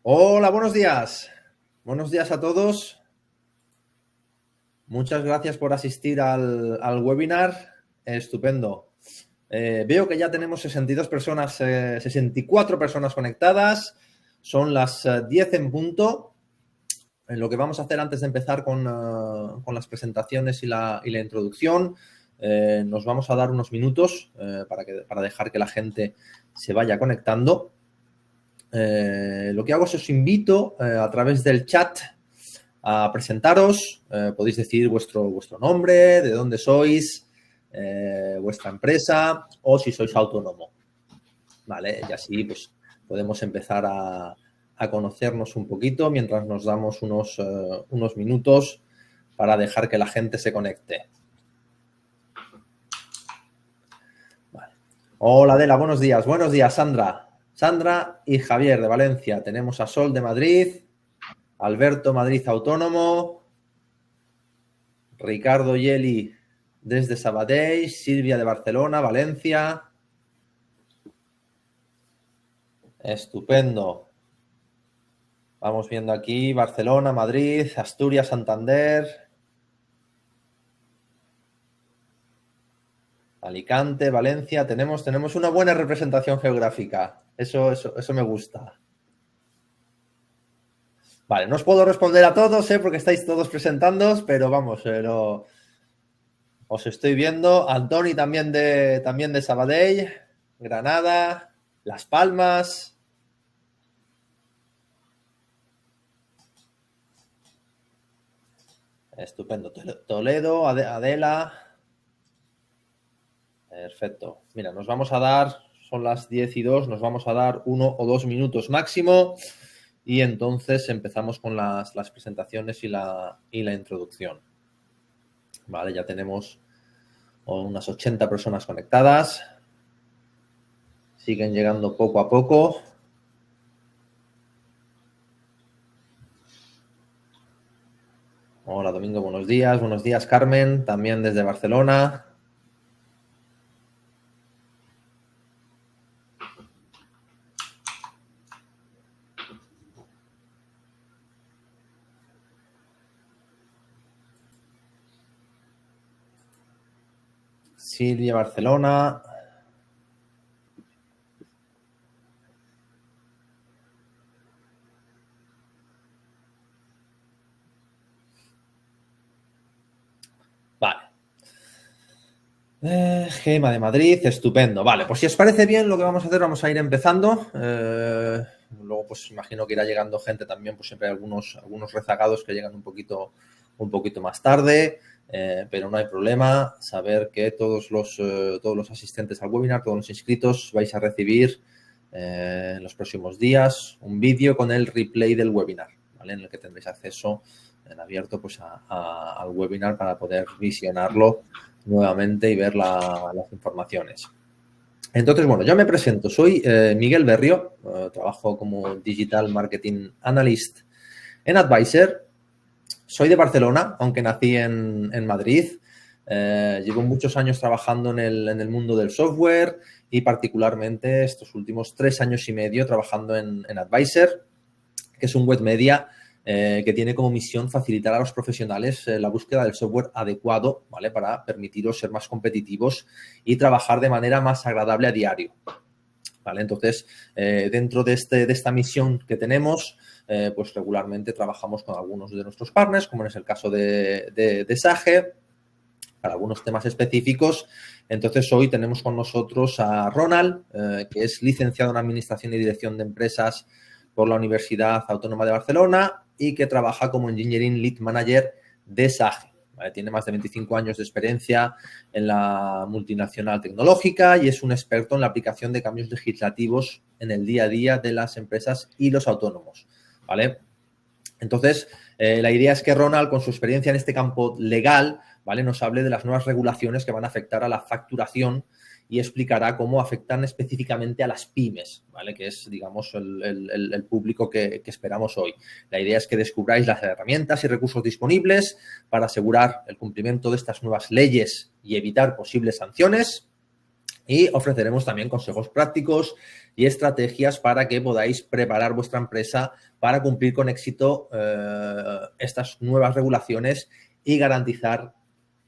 Hola, buenos días. Buenos días a todos. Muchas gracias por asistir al webinar. Estupendo. Veo que ya tenemos 62 personas, 64 personas conectadas. Son las 10 en punto. Lo que vamos a hacer antes de empezar con las presentaciones y la introducción, nos vamos a dar unos minutos para dejar que la gente se vaya conectando. Lo que hago es os invito a través del chat a presentaros. Podéis decir vuestro nombre, de dónde sois, vuestra empresa o si sois autónomo. Vale, y así pues podemos empezar a conocernos un poquito mientras nos damos unos minutos para dejar que la gente se conecte. Vale. Hola Adela, buenos días. Buenos días, Sandra. Sandra y Javier de Valencia. Tenemos a Sol de Madrid, Alberto Madrid Autónomo, Ricardo Yeli desde Sabadell, Silvia de Barcelona, Valencia. Estupendo. Vamos viendo aquí Barcelona, Madrid, Asturias, Santander, Alicante, Valencia. Tenemos una buena representación geográfica. Eso me gusta. Vale, no os puedo responder a todos, porque estáis todos presentándoos, pero vamos, os estoy viendo. Antoni también de Sabadell, Granada, Las Palmas. Estupendo. Toledo, Adela. Perfecto. Mira, nos vamos a dar, son las 10:02, nos vamos a dar 1 o 2 minutos máximo y entonces empezamos con las presentaciones y la introducción. Vale, ya tenemos unas 80 personas conectadas. Siguen llegando poco a poco. Hola, Domingo, buenos días. Buenos días, Carmen, también desde Barcelona. Silvia, Barcelona. Vale. Gema de Madrid, estupendo. Vale, pues si os parece bien, lo que vamos a hacer, vamos a ir empezando. Luego, pues imagino que irá llegando gente también, pues siempre hay algunos rezagados que llegan un poquito más tarde, pero no hay problema. Saber que todos los asistentes al webinar, todos los inscritos, vais a recibir en los próximos días un vídeo con el replay del webinar, ¿vale? En el que tendréis acceso en abierto pues al webinar para poder visionarlo nuevamente y ver las informaciones. Entonces, bueno, yo me presento. Soy Miguel Berrio, trabajo como Digital Marketing Analyst en Advisor. Soy de Barcelona, aunque nací en Madrid. Llevo muchos años trabajando en el mundo del software y particularmente estos últimos 3 años y medio trabajando en Advisor, que es un web media que tiene como misión facilitar a los profesionales la búsqueda del software adecuado, ¿vale? Para permitiros ser más competitivos y trabajar de manera más agradable a diario, ¿vale? Entonces, dentro de esta misión que tenemos, pues regularmente trabajamos con algunos de nuestros partners, como es el caso de Sage, para algunos temas específicos. Entonces, hoy tenemos con nosotros a Ronald, que es licenciado en Administración y Dirección de Empresas por la Universidad Autónoma de Barcelona y que trabaja como Engineering Lead Manager de Sage. ¿Vale? Tiene más de 25 años de experiencia en la multinacional tecnológica y es un experto en la aplicación de cambios legislativos en el día a día de las empresas y los autónomos, ¿vale? Entonces, la idea es que Ronald, con su experiencia en este campo legal, ¿vale?, nos hable de las nuevas regulaciones que van a afectar a la facturación y explicará cómo afectan específicamente a las pymes, ¿vale?, que es, digamos, el público que esperamos hoy. La idea es que descubráis las herramientas y recursos disponibles para asegurar el cumplimiento de estas nuevas leyes y evitar posibles sanciones. Y ofreceremos también consejos prácticos y estrategias para que podáis preparar vuestra empresa para cumplir con éxito estas nuevas regulaciones y garantizar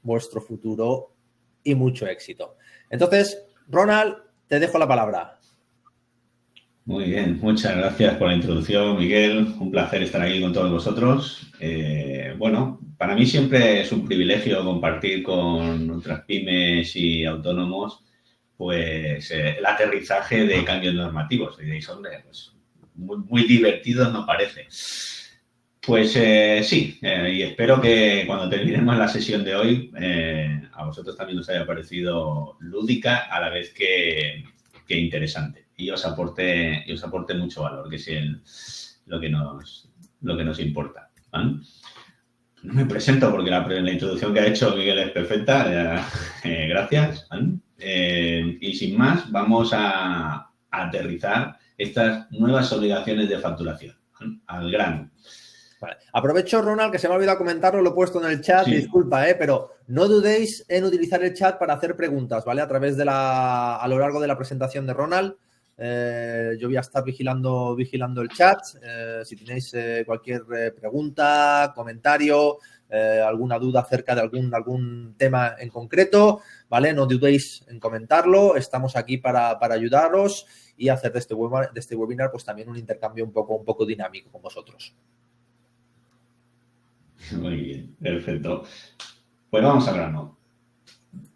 vuestro futuro y mucho éxito. Entonces, Ronald, te dejo la palabra. Muy bien, muchas gracias por la introducción, Miguel. Un placer estar aquí con todos vosotros. Bueno, para mí siempre es un privilegio compartir con otras pymes y autónomos pues el aterrizaje de cambios normativos. Y diréis, hombre, pues muy divertido no parece. Pues sí, y espero que cuando terminemos la sesión de hoy a vosotros también os haya parecido lúdica a la vez que interesante y os aporte mucho valor, que es lo que nos importa, ¿vale? No me presento porque la introducción que ha hecho Miguel es perfecta, gracias, ¿vale? Y sin más, vamos a aterrizar estas nuevas obligaciones de facturación, ¿vale? Al grano. Vale. Aprovecho, Ronald, que se me ha olvidado comentarlo, lo he puesto en el chat, sí. Disculpa, pero no dudéis en utilizar el chat para hacer preguntas, ¿vale? A lo largo de la presentación de Ronald. Yo voy a estar vigilando el chat. Si tenéis cualquier pregunta, comentario, alguna duda acerca de algún tema en concreto, ¿vale? No dudéis en comentarlo. Estamos aquí para ayudaros y hacer de este webinar pues también un intercambio un poco dinámico con vosotros. Muy bien, perfecto. Pues vamos al grano.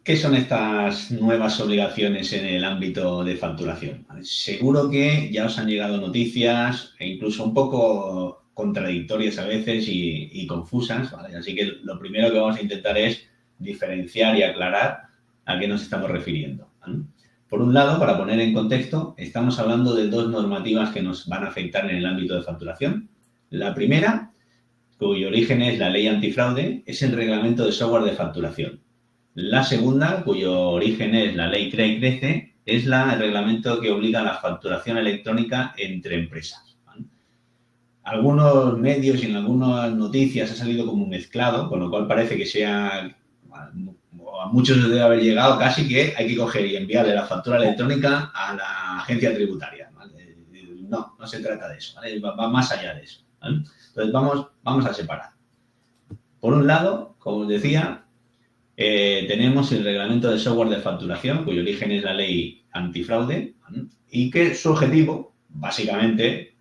¿Qué son estas nuevas obligaciones en el ámbito de facturación? Seguro que ya os han llegado noticias e incluso un poco contradictorias a veces y confusas, ¿vale? Así que lo primero que vamos a intentar es diferenciar y aclarar a qué nos estamos refiriendo, ¿vale? Por un lado, para poner en contexto, estamos hablando de dos normativas que nos van a afectar en el ámbito de facturación. La primera, cuyo origen es la ley antifraude, es el reglamento de software de facturación. La segunda, cuyo origen es la ley CREA y CRECE, es el reglamento que obliga a la facturación electrónica entre empresas, ¿vale? Algunos medios y en algunas noticias ha salido como un mezclado, con lo cual parece que sea, a muchos les debe haber llegado casi que hay que coger y enviarle la factura electrónica a la agencia tributaria, ¿vale? No se trata de eso, ¿vale? Va más allá de eso, ¿vale? Entonces vamos a separar. Por un lado, como os decía, tenemos el reglamento de software de facturación, cuyo origen es la ley antifraude, ¿vale? Y que su objetivo, básicamente,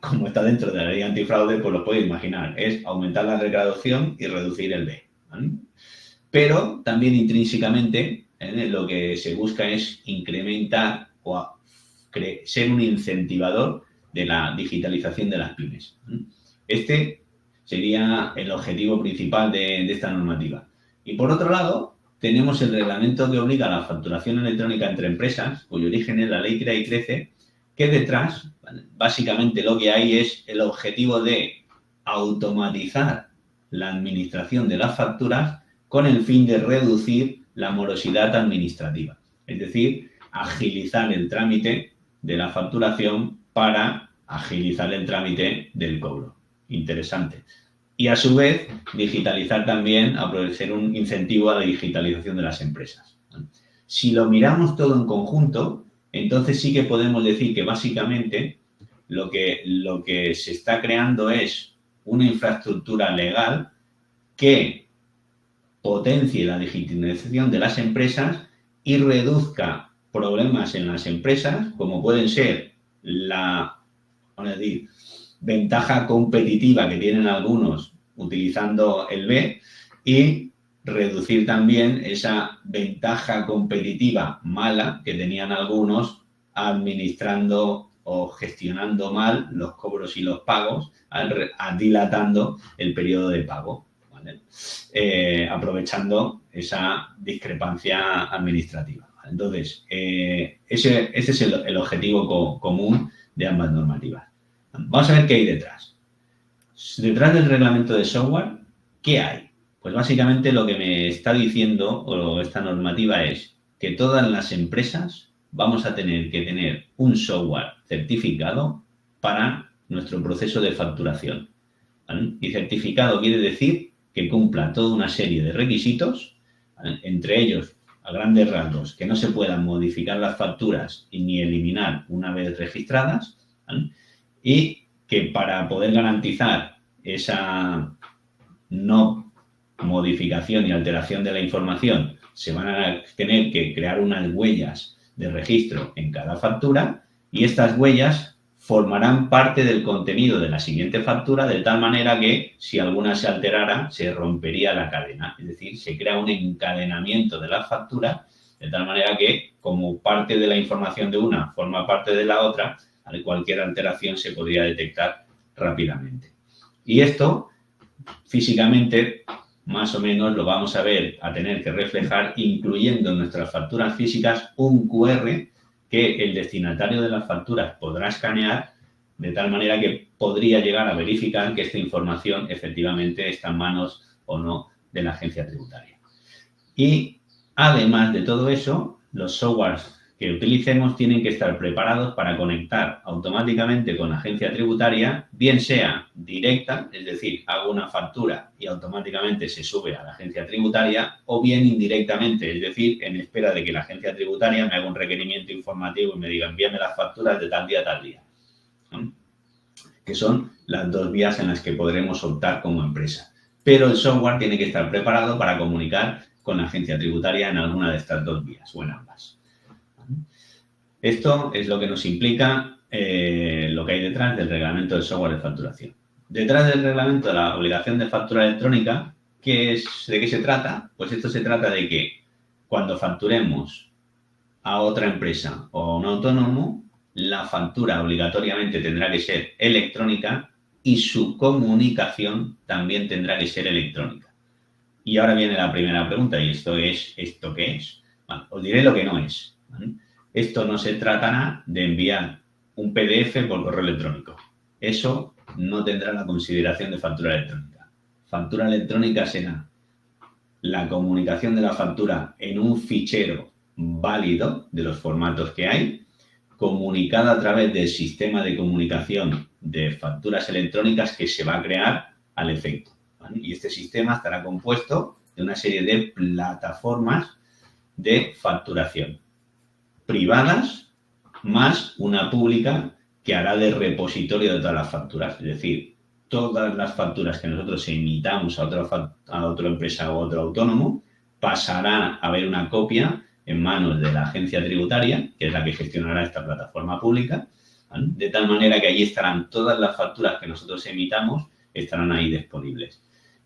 como está dentro de la ley antifraude, pues lo podéis imaginar, es aumentar la recaudación y reducir el B, ¿vale? Pero también intrínsecamente lo que se busca es incrementar o ser un incentivador de la digitalización de las pymes. Este sería el objetivo principal de esta normativa. Y por otro lado, tenemos el reglamento que obliga a la facturación electrónica entre empresas, cuyo origen es la ley CREA y CRECE, que detrás, básicamente lo que hay es el objetivo de automatizar la administración de las facturas con el fin de reducir la morosidad administrativa. Es decir, agilizar el trámite de la facturación para agilizar el trámite del cobro. Interesante. Y a su vez, digitalizar también, ser un incentivo a la digitalización de las empresas. Si lo miramos todo en conjunto, entonces sí que podemos decir que básicamente lo que se está creando es una infraestructura legal que potencie la digitalización de las empresas y reduzca problemas en las empresas, como pueden ser ventaja competitiva que tienen algunos utilizando el B y reducir también esa ventaja competitiva mala que tenían algunos administrando o gestionando mal los cobros y los pagos, dilatando el periodo de pago, ¿vale? Aprovechando esa discrepancia administrativa. Entonces, ese es el objetivo común de ambas normativas. Vamos a ver qué hay detrás. Detrás del reglamento de software, ¿qué hay? Pues básicamente lo que me está diciendo o esta normativa es que todas las empresas vamos a tener que tener un software certificado para nuestro proceso de facturación, ¿vale? Y certificado quiere decir que cumpla toda una serie de requisitos, ¿vale? Entre ellos a grandes rasgos, que no se puedan modificar las facturas y ni eliminar una vez registradas, ¿vale? Y que para poder garantizar esa no modificación y alteración de la información se van a tener que crear unas huellas de registro en cada factura y estas huellas formarán parte del contenido de la siguiente factura de tal manera que si alguna se alterara se rompería la cadena. Es decir, se crea un encadenamiento de las facturas de tal manera que como parte de la información de una forma parte de la otra, cualquier alteración se podría detectar rápidamente. Y esto físicamente más o menos lo vamos a tener que reflejar incluyendo en nuestras facturas físicas un QR que el destinatario de las facturas podrá escanear de tal manera que podría llegar a verificar que esta información efectivamente está en manos o no de la agencia tributaria. Y además de todo eso, los softwares que utilicemos tienen que estar preparados para conectar automáticamente con la agencia tributaria, bien sea directa, es decir, hago una factura y automáticamente se sube a la agencia tributaria, o bien indirectamente, es decir, en espera de que la agencia tributaria me haga un requerimiento informativo y me diga envíame las facturas de tal día a tal día. ¿No? Que son las dos vías en las que podremos optar como empresa. Pero el software tiene que estar preparado para comunicar con la agencia tributaria en alguna de estas dos vías o en ambas. Esto es lo que nos implica lo que hay detrás del reglamento del software de facturación. Detrás del reglamento de la obligación de factura electrónica, ¿de qué se trata? Pues esto se trata de que cuando facturemos a otra empresa o a un autónomo, la factura obligatoriamente tendrá que ser electrónica y su comunicación también tendrá que ser electrónica. Y ahora viene la primera pregunta, y ¿esto qué es? Bueno, os diré lo que no es, ¿vale? Esto no se tratará de enviar un PDF por correo electrónico. Eso no tendrá la consideración de factura electrónica. Factura electrónica será la comunicación de la factura en un fichero válido de los formatos que hay, comunicada a través del sistema de comunicación de facturas electrónicas que se va a crear al efecto, ¿vale? Y este sistema estará compuesto de una serie de plataformas de facturación privadas más una pública que hará de repositorio de todas las facturas. Es decir, todas las facturas que nosotros emitamos a otra empresa o a otro autónomo pasarán a haber una copia en manos de la agencia tributaria, que es la que gestionará esta plataforma pública, ¿vale? De tal manera que allí estarán todas las facturas que nosotros emitamos, estarán ahí disponibles.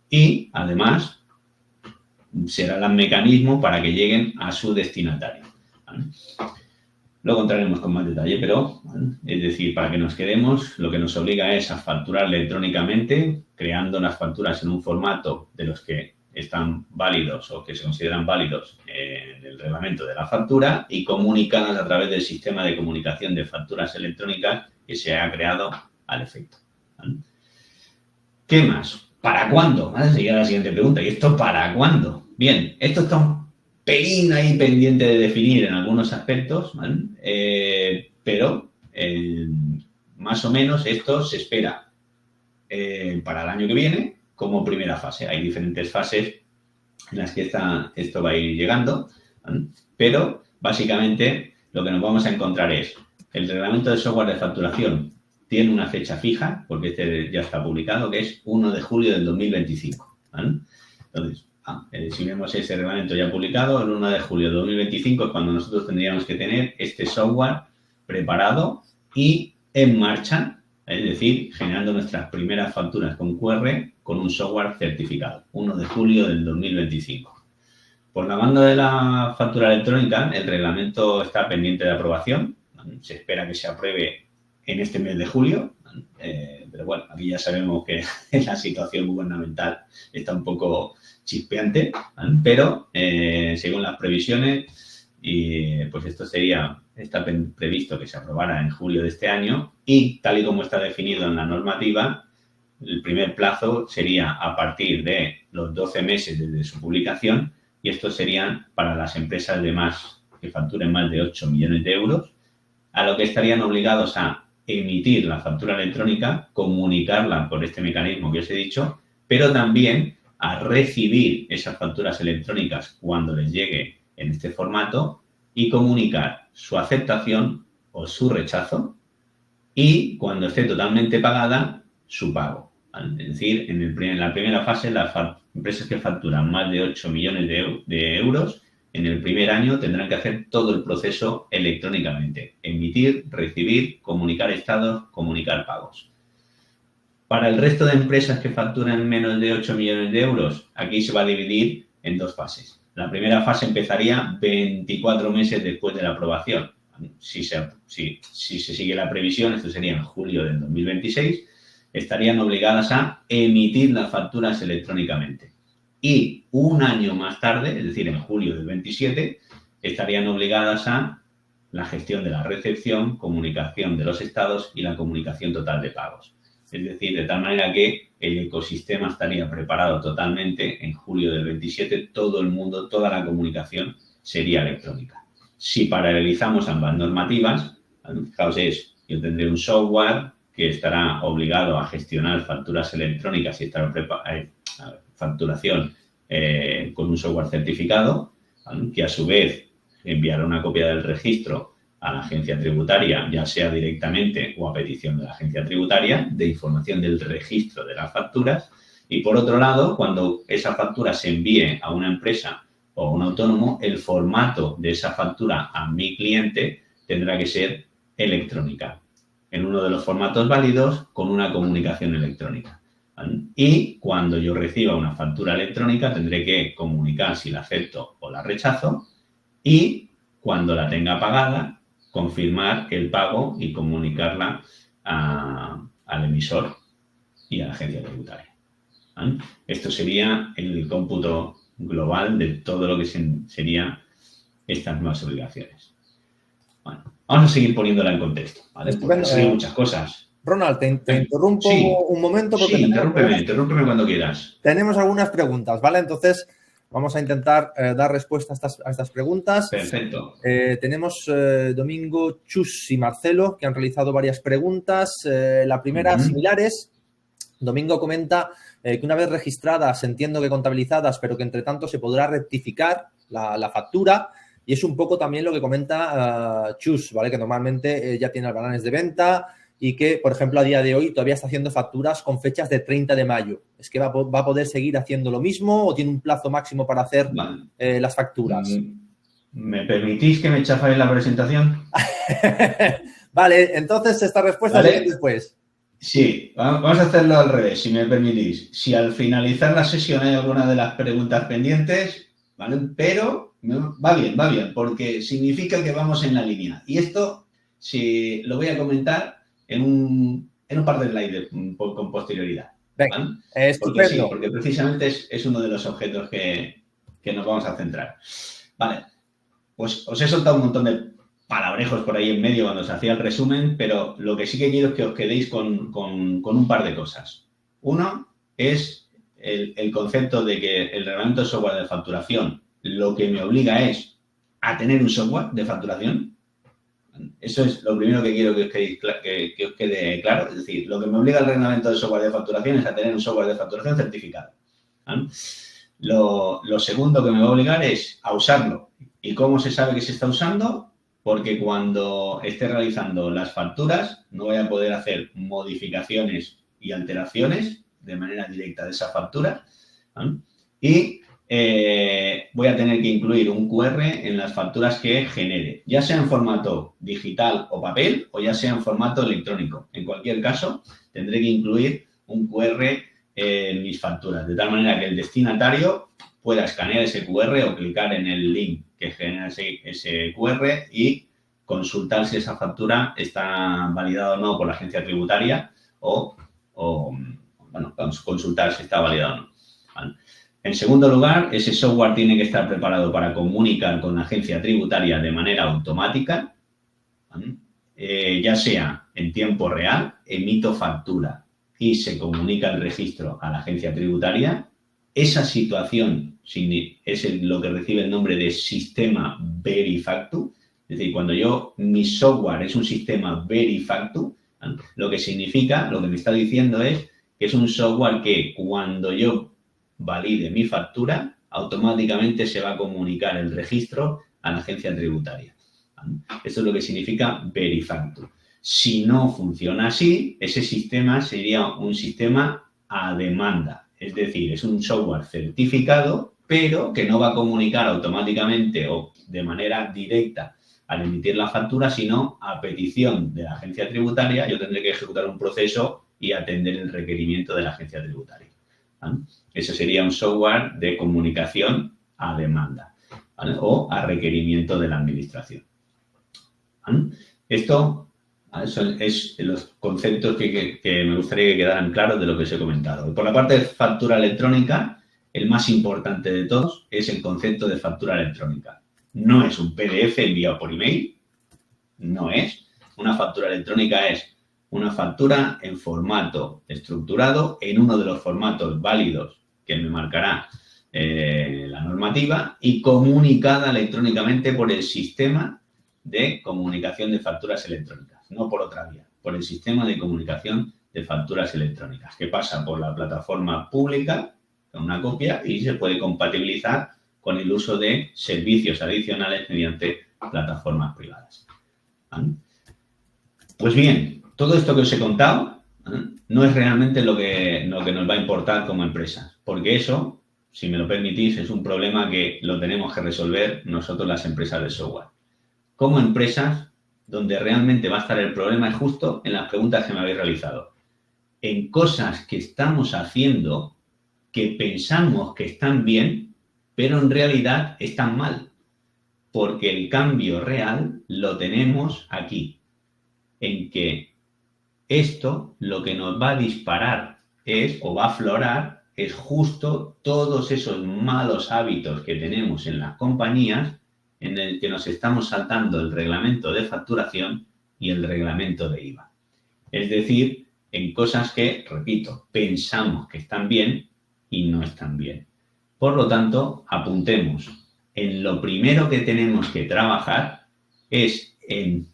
Y, además, será el mecanismo para que lleguen a su destinatario, ¿vale? Luego entraremos con más detalle, pero, ¿vale? Es decir, para que nos quedemos, lo que nos obliga es a facturar electrónicamente, creando las facturas en un formato de los que están válidos o que se consideran válidos en el reglamento de la factura y comunicadas a través del sistema de comunicación de facturas electrónicas que se ha creado al efecto, ¿vale? ¿Qué más? ¿Para cuándo? ¿Vale? Sería la siguiente pregunta. ¿Y esto para cuándo? Bien, esto está un pelín ahí pendiente de definir en algunos aspectos, ¿vale? Pero más o menos esto se espera para el año que viene como primera fase. Hay diferentes fases en las que esto va a ir llegando, ¿vale? Pero básicamente lo que nos vamos a encontrar es el reglamento de software de facturación tiene una fecha fija, porque este ya está publicado, que es 1 de julio del 2025, ¿vale? Entonces, si vemos ese reglamento ya publicado, el 1 de julio de 2025 es cuando nosotros tendríamos que tener este software preparado y en marcha, es decir, generando nuestras primeras facturas con QR con un software certificado, 1 de julio del 2025. Por la banda de la factura electrónica, el reglamento está pendiente de aprobación, ¿vale? Se espera que se apruebe en este mes de julio, pero bueno, aquí ya sabemos que la situación gubernamental está un poco chispeante, ¿vale? Pero según las previsiones, pues esto está previsto que se aprobara en julio de este año y tal y como está definido en la normativa, el primer plazo sería a partir de los 12 meses desde su publicación y estos serían para las empresas que facturen más de 8 millones de euros, a lo que estarían obligados a emitir la factura electrónica, comunicarla por este mecanismo que os he dicho, pero también a recibir esas facturas electrónicas cuando les llegue en este formato y comunicar su aceptación o su rechazo y, cuando esté totalmente pagada, su pago. ¿Vale? Es decir, en la primera fase, las empresas que facturan más de 8 millones de euros, en el primer año tendrán que hacer todo el proceso electrónicamente. Emitir, recibir, comunicar estados, comunicar pagos. Para el resto de empresas que facturan menos de 8 millones de euros, aquí se va a dividir en 2 fases. La primera fase empezaría 24 meses después de la aprobación. Si se sigue la previsión, esto sería en julio del 2026, estarían obligadas a emitir las facturas electrónicamente. Y un año más tarde, es decir, en julio del 27, estarían obligadas a la gestión de la recepción, comunicación de los estados y la comunicación total de pagos. Es decir, de tal manera que el ecosistema estaría preparado totalmente en julio del 27, todo el mundo, toda la comunicación sería electrónica. Si paralelizamos ambas normativas, fijaos, yo tendré un software que estará obligado a gestionar facturas electrónicas y estará facturación con un software certificado, ¿vale? Que a su vez enviará una copia del registro a la agencia tributaria, ya sea directamente o a petición de la agencia tributaria, de información del registro de las facturas. Y por otro lado, cuando esa factura se envíe a una empresa o a un autónomo, el formato de esa factura a mi cliente tendrá que ser electrónica, en uno de los formatos válidos, con una comunicación electrónica. ¿Vale? Y cuando yo reciba una factura electrónica, tendré que comunicar si la acepto o la rechazo, y cuando la tenga pagada, confirmar el pago y comunicarla al emisor y a la agencia tributaria. ¿Vale? Esto sería el cómputo global de todo lo que serían estas nuevas obligaciones. Bueno, vamos a seguir poniéndola en contexto, ¿vale? Porque han salido muchas cosas. Ronald, te interrumpo un momento. Porque sí, interrúmpeme cuando quieras. Tenemos algunas preguntas, ¿vale? Entonces, vamos a intentar dar respuesta a estas preguntas. Perfecto. Tenemos Domingo, Chus y Marcelo, que han realizado varias preguntas. La primera, similares. Domingo comenta que una vez registradas, entiendo que contabilizadas, pero que entre tanto se podrá rectificar la factura. Y es un poco también lo que comenta Chus, ¿vale? Que normalmente ya tiene albaranes de venta y que, por ejemplo, a día de hoy todavía está haciendo facturas con fechas de 30 de mayo. ¿Es que va a poder seguir haciendo lo mismo o tiene un plazo máximo para hacer las facturas? ¿Me permitís que me chafáis la presentación? Vale, entonces esta respuesta viene después. Sí, vamos a hacerlo al revés, si me permitís. Si al finalizar la sesión hay alguna de las preguntas pendientes, ¿vale? Pero va bien, porque significa que vamos en la línea. Y esto, si lo voy a comentar en un par de slides con posterioridad. Venga, ¿vale? estupendo. Porque precisamente es uno de los objetos que nos vamos a centrar. Vale, pues os he soltado un montón de palabrejos por ahí en medio cuando se hacía el resumen, pero lo que sí que quiero es que os quedéis con un par de cosas. Uno es el concepto de que el reglamento de software de facturación lo que me obliga es a tener un software de facturación. Eso es lo primero que quiero que os quede claro. Es decir, lo que me obliga el reglamento de software de facturación es a tener un software de facturación certificado. ¿Vale? Lo segundo que me va a obligar es a usarlo. ¿Y cómo se sabe que se está usando? Porque cuando esté realizando las facturas no voy a poder hacer modificaciones y alteraciones de manera directa de esa factura, ¿vale? Y voy a tener que incluir un QR en las facturas que genere, ya sea en formato digital o papel o ya sea en formato electrónico. En cualquier caso, tendré que incluir un QR en mis facturas, de tal manera que el destinatario pueda escanear ese QR o clicar en el link que genera ese QR y consultar si esa factura está validada o no por la agencia tributaria o consultar si está validada o no. ¿Vale? En segundo lugar, ese software tiene que estar preparado para comunicar con la agencia tributaria de manera automática, ¿vale? Ya sea en tiempo real, emito factura y se comunica el registro a la agencia tributaria. Esa situación es lo que recibe el nombre de sistema Verifactu. Es decir, cuando mi software es un sistema Verifactu, ¿vale? Lo que significa, lo que me está diciendo es que es un software que cuando yo valide mi factura, automáticamente se va a comunicar el registro a la agencia tributaria. ¿Vale? Esto es lo que significa Verifactu. Si no funciona así, ese sistema sería un sistema a demanda. Es decir, es un software certificado, pero que no va a comunicar automáticamente o de manera directa al emitir la factura, sino a petición de la agencia tributaria. Yo tendré que ejecutar un proceso y atender el requerimiento de la agencia tributaria. ¿Vale? Eso sería un software de comunicación a demanda, ¿vale? O a requerimiento de la administración. ¿Vale? Esto, ¿vale? Son los conceptos que me gustaría que quedaran claros de lo que os he comentado. Por la parte de factura electrónica, el más importante de todos es el concepto de factura electrónica. No es un PDF enviado por email, no es. Una factura electrónica es una factura en formato estructurado, en uno de los formatos válidos que me marcará la normativa y comunicada electrónicamente por el sistema de comunicación de facturas electrónicas, no por otra vía, por el sistema de comunicación de facturas electrónicas, que pasa por la plataforma pública, con una copia, y se puede compatibilizar con el uso de servicios adicionales mediante plataformas privadas. ¿Vale? Pues bien, todo esto que os he contado, ¿vale?, no es realmente lo que nos va a importar como empresas, porque eso, si me lo permitís, es un problema que lo tenemos que resolver nosotros las empresas de software. Como empresas, donde realmente va a estar el problema es justo en las preguntas que me habéis realizado. En cosas que estamos haciendo que pensamos que están bien, pero en realidad están mal, porque el cambio real lo tenemos aquí, en que esto lo que nos va a disparar o va a aflorar es justo todos esos malos hábitos que tenemos en las compañías, en el que nos estamos saltando el reglamento de facturación y el reglamento de IVA. Es decir, en cosas que, repito, pensamos que están bien y no están bien. Por lo tanto, apuntemos. En lo primero que tenemos que trabajar es en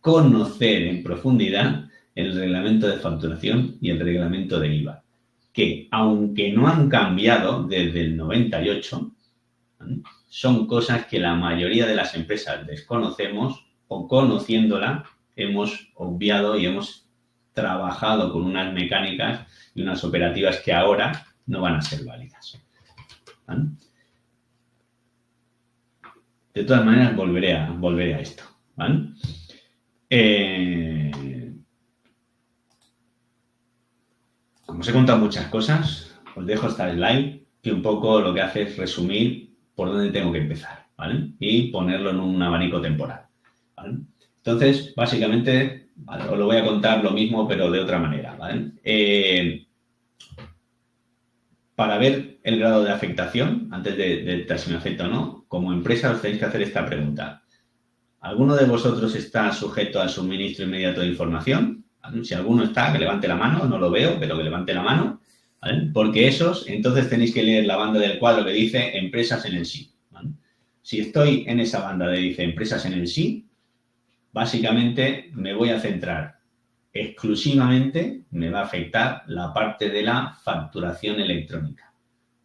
conocer en profundidad el reglamento de facturación y el reglamento de IVA, que aunque no han cambiado desde el 98, son cosas que la mayoría de las empresas desconocemos o conociéndola hemos obviado y hemos trabajado con unas mecánicas y unas operativas que ahora no van a ser válidas. ¿Vale? De todas maneras, volveré a esto. ¿Vale? Como os he contado muchas cosas, os dejo esta slide que un poco lo que hace es resumir por dónde tengo que empezar, ¿vale? Y ponerlo en un abanico temporal, ¿vale? Entonces, básicamente, ¿vale?, os lo voy a contar lo mismo, pero de otra manera, ¿vale? Para ver el grado de afectación, antes de si me afecta o no, como empresa os tenéis que hacer esta pregunta. ¿Alguno de vosotros está sujeto al suministro inmediato de información? ¿Vale? Si alguno está, que levante la mano, no lo veo, pero que levante la mano, ¿vale? Porque entonces tenéis que leer la banda del cuadro que dice empresas en el sí, ¿vale? Si estoy en esa banda de dice empresas en el sí, básicamente me voy a centrar exclusivamente, me va a afectar la parte de la facturación electrónica.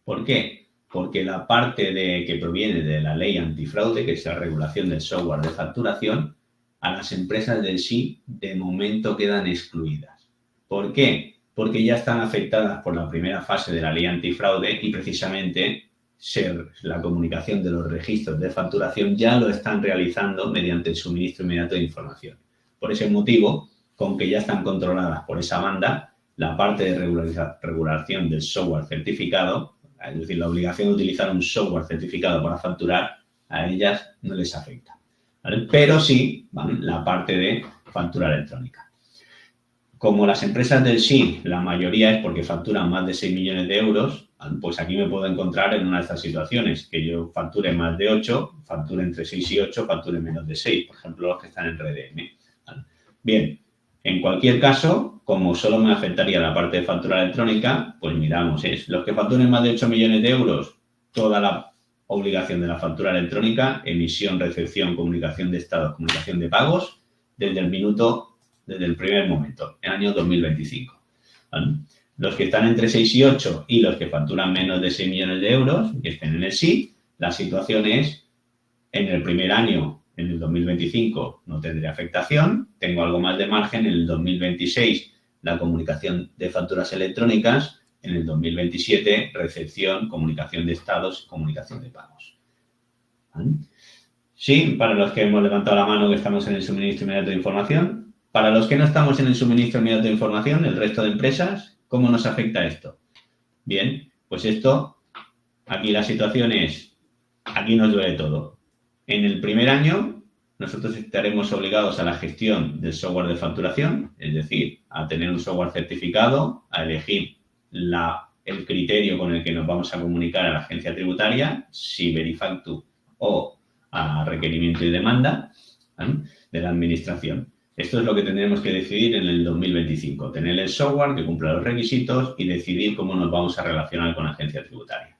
¿Por qué? Porque la parte que proviene de la ley antifraude, que es la regulación del software de facturación, a las empresas del sí de momento quedan excluidas. ¿Por qué? Porque ya están afectadas por la primera fase de la ley antifraude y precisamente la comunicación de los registros de facturación ya lo están realizando mediante el suministro inmediato de información. Por ese motivo, con que ya están controladas por esa banda, la parte de regulación del software certificado, es decir, la obligación de utilizar un software certificado para facturar, a ellas no les afecta, ¿vale? Pero sí, ¿vale?, la parte de factura electrónica. Como las empresas del sí, la mayoría es porque facturan más de 6 millones de euros, pues aquí me puedo encontrar en una de estas situaciones, que yo facture más de 8, facture entre 6 y 8, facture menos de 6, por ejemplo, los que están en RDM, ¿vale? Bien, en cualquier caso, como solo me afectaría la parte de factura electrónica, pues miramos, los que facturen más de 8 millones de euros, toda la obligación de la factura electrónica, emisión, recepción, comunicación de estados, comunicación de pagos, desde el primer momento, en el año 2025. ¿Vale? Los que están entre 6 y 8 y los que facturan menos de 6 millones de euros, que estén en el sí, la situación es, en el primer año, en el 2025, no tendré afectación, tengo algo más de margen, en el 2026 la comunicación de facturas electrónicas, en el 2027 recepción, comunicación de estados, comunicación de pagos. ¿Vale? Sí, para los que hemos levantado la mano que estamos en el suministro inmediato de información. Para los que no estamos en el suministro inmediato de información, el resto de empresas, ¿cómo nos afecta esto? Bien, pues esto, aquí la situación es, aquí nos duele todo. En el primer año, nosotros estaremos obligados a la gestión del software de facturación, es decir, a tener un software certificado, a elegir el criterio con el que nos vamos a comunicar a la agencia tributaria, si Verifactu o a requerimiento y demanda, ¿vale?, de la administración. Esto es lo que tendremos que decidir en el 2025, tener el software que cumpla los requisitos y decidir cómo nos vamos a relacionar con la agencia tributaria.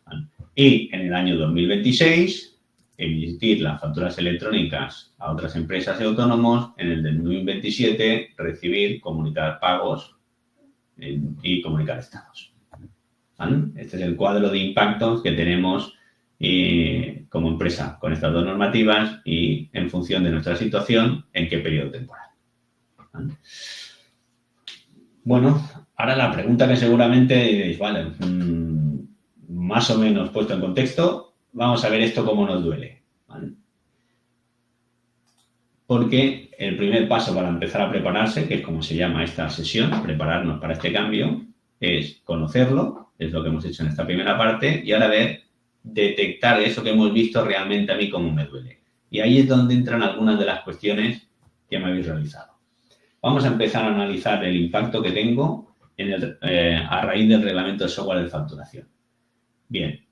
¿Vale? Y en el año 2026, emitir las facturas electrónicas a otras empresas y autónomos. En el 2027, recibir, comunicar pagos y comunicar estados. ¿Vale? Este es el cuadro de impactos que tenemos como empresa con estas dos normativas y en función de nuestra situación, en qué periodo temporal. ¿Vale? Bueno, ahora la pregunta que seguramente diréis, vale, más o menos puesto en contexto, vamos a ver esto cómo nos duele. ¿Vale? Porque el primer paso para empezar a prepararse, que es como se llama esta sesión, prepararnos para este cambio, es conocerlo, es lo que hemos hecho en esta primera parte, y ahora detectar eso que hemos visto realmente a mí cómo me duele. Y ahí es donde entran algunas de las cuestiones que me habéis realizado. Vamos a empezar a analizar el impacto que tengo a raíz del reglamento de software de facturación. Bien,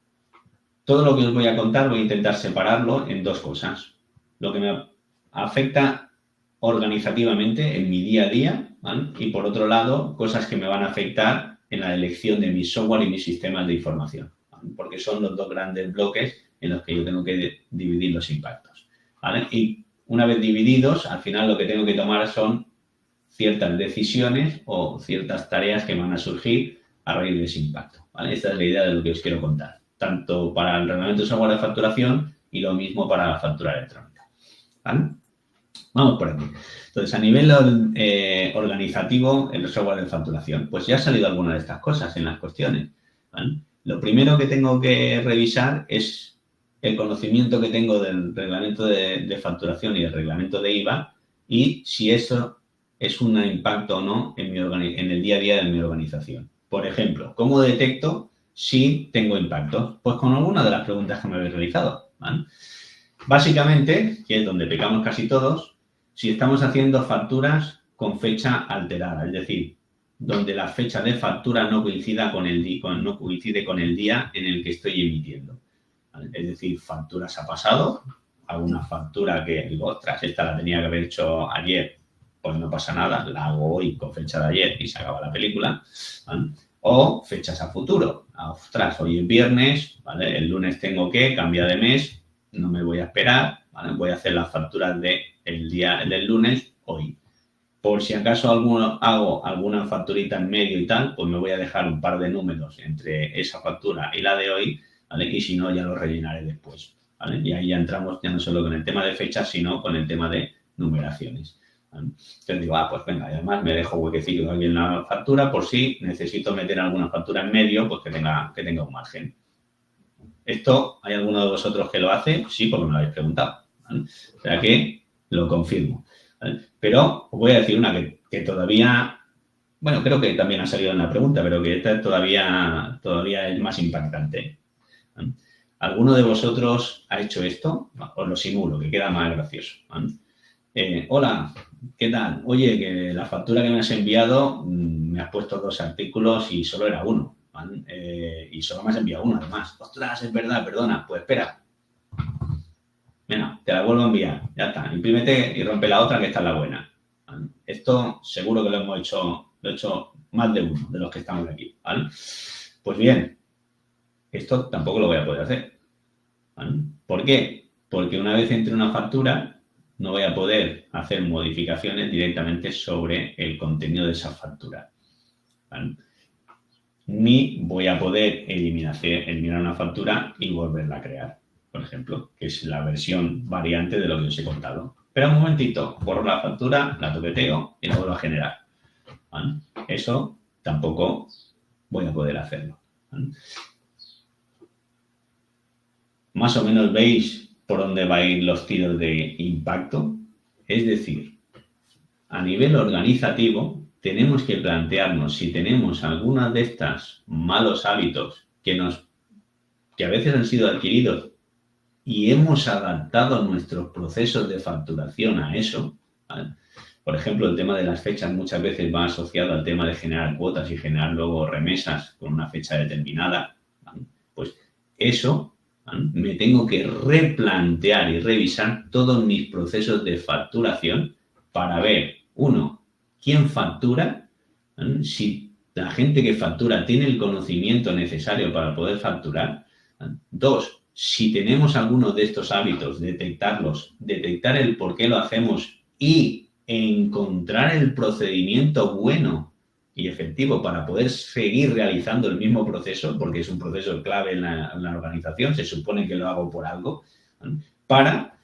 todo lo que os voy a contar voy a intentar separarlo en dos cosas. Lo que me afecta organizativamente en mi día a día, ¿vale? Y por otro lado, cosas que me van a afectar en la elección de mi software y mis sistemas de información, ¿vale? Porque son los dos grandes bloques en los que yo tengo que dividir los impactos, ¿vale? Y una vez divididos, al final lo que tengo que tomar son ciertas decisiones o ciertas tareas que van a surgir a raíz de ese impacto, ¿vale? Esta es la idea de lo que os quiero contar, tanto para el reglamento de software de facturación y lo mismo para la factura electrónica, ¿vale? Vamos por aquí. Entonces, a nivel organizativo, el software de facturación, pues ya ha salido alguna de estas cosas en las cuestiones, ¿vale? Lo primero que tengo que revisar es el conocimiento que tengo del reglamento de facturación y del reglamento de IVA y si eso es un impacto o no en el día a día de mi organización. Por ejemplo, ¿cómo detecto si tengo impactos? Pues con alguna de las preguntas que me habéis realizado, ¿vale? Básicamente, que es donde pecamos casi todos, si estamos haciendo facturas con fecha alterada, es decir, donde la fecha de factura no coincide con el día en el que estoy emitiendo, ¿vale? Es decir, facturas a pasado, alguna factura que digo, ostras, esta la tenía que haber hecho ayer, pues no pasa nada, la hago hoy con fecha de ayer y se acaba la película, ¿vale? O fechas a futuro, ostras, hoy es viernes, ¿vale? El lunes tengo que cambiar de mes, no me voy a esperar, ¿vale? Voy a hacer las facturas del día del lunes hoy. Por si acaso hago alguna facturita en medio y tal, pues me voy a dejar un par de números entre esa factura y la de hoy, ¿vale? Y si no, ya lo rellenaré después, ¿vale? Y ahí ya entramos ya no solo con el tema de fechas, sino con el tema de numeraciones, ¿vale? Entonces digo, pues venga, además me dejo huequecillo aquí en la factura por si necesito meter alguna factura en medio, pues que tenga un margen. ¿Esto hay alguno de vosotros que lo hace? Sí, porque me lo habéis preguntado, ¿vale? O sea que lo confirmo, ¿vale? Pero os voy a decir una que todavía, bueno, creo que también ha salido en la pregunta, pero que esta todavía es más impactante, ¿vale? ¿Alguno de vosotros ha hecho esto? Os lo simulo, que queda más gracioso, ¿vale? Hola, ¿qué tal? Oye, que la factura que me has enviado, me has puesto 2 artículos y solo era uno, ¿vale? Y solo me has enviado uno, además. Ostras, es verdad, perdona. Pues espera. Venga, te la vuelvo a enviar. Ya está. Imprímete y rompe la otra, que esta es la buena, ¿vale? Esto seguro que lo he hecho más de uno de los que estamos aquí, ¿vale? Pues bien, esto tampoco lo voy a poder hacer, ¿vale? ¿Por qué? Porque una vez entre una factura, no voy a poder hacer modificaciones directamente sobre el contenido de esa factura, ¿vale? ni voy a poder eliminar una factura y volverla a crear, por ejemplo, que es la versión variante de lo que os he contado. Pero un momentito, borro la factura, la toqueteo y la vuelvo a generar. ¿Vale? Eso tampoco voy a poder hacerlo. ¿Vale? Más o menos veis por dónde van a ir los tiros de impacto. Es decir, a nivel organizativo, tenemos que plantearnos si tenemos alguna de estas malos hábitos que a veces han sido adquiridos y hemos adaptado nuestros procesos de facturación a eso. ¿Vale? Por ejemplo, el tema de las fechas muchas veces va asociado al tema de generar cuotas y generar luego remesas con una fecha determinada. ¿Vale? Pues eso, ¿vale? Me tengo que replantear y revisar todos mis procesos de facturación para ver, uno, quién factura, ¿vale? Si la gente que factura tiene el conocimiento necesario para poder facturar. ¿Vale? Dos, si tenemos algunos de estos hábitos, detectarlos, detectar el por qué lo hacemos y encontrar el procedimiento bueno y efectivo para poder seguir realizando el mismo proceso, porque es un proceso clave en la organización, se supone que lo hago por algo, ¿vale? Para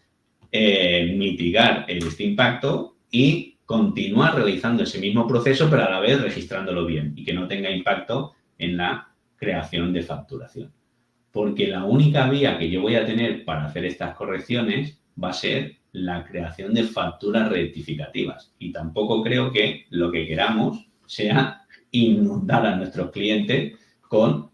mitigar este impacto y continuar realizando ese mismo proceso, pero a la vez registrándolo bien y que no tenga impacto en la creación de facturación. Porque la única vía que yo voy a tener para hacer estas correcciones va a ser la creación de facturas rectificativas. Y tampoco creo que lo que queramos sea inundar a nuestros clientes con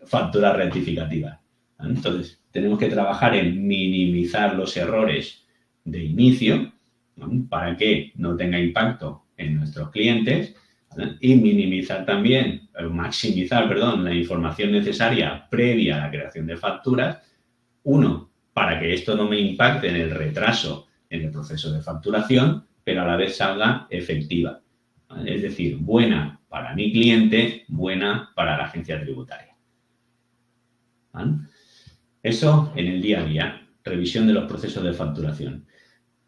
facturas rectificativas. Entonces, tenemos que trabajar en minimizar los errores de inicio, ¿no? Para que no tenga impacto en nuestros clientes, ¿vale? Y maximizar la información necesaria previa a la creación de facturas. Uno, para que esto no me impacte en el retraso en el proceso de facturación, pero a la vez salga efectiva. ¿Vale? Es decir, buena para mi cliente, buena para la agencia tributaria. ¿Vale? Eso en el día a día, revisión de los procesos de facturación.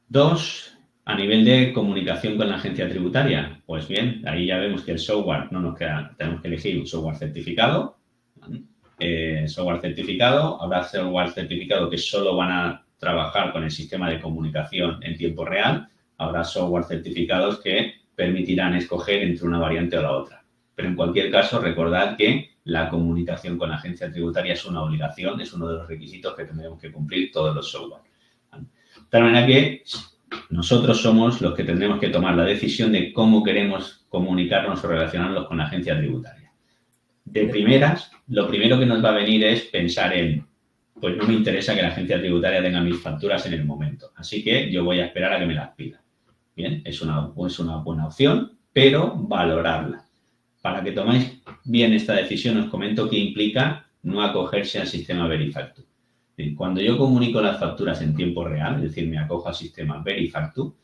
Dos, a nivel de comunicación con la agencia tributaria, pues bien, ahí ya vemos que el software no nos queda, tenemos que elegir un software certificado. ¿Vale? Habrá software certificado que solo van a trabajar con el sistema de comunicación en tiempo real, habrá software certificados que permitirán escoger entre una variante o la otra. Pero en cualquier caso, recordad que la comunicación con la agencia tributaria es una obligación, es uno de los requisitos que tendremos que cumplir todos los software. ¿Vale? De tal manera que nosotros somos los que tendremos que tomar la decisión de cómo queremos comunicarnos o relacionarnos con la agencia tributaria. De primeras, lo primero que nos va a venir es pensar en, pues no me interesa que la agencia tributaria tenga mis facturas en el momento, así que yo voy a esperar a que me las pida. Bien, es una buena opción, pero valorarla. Para que toméis bien esta decisión, os comento que implica no acogerse al sistema Verifactu. Cuando yo comunico las facturas en tiempo real, es decir, me acojo al sistema Verifactu,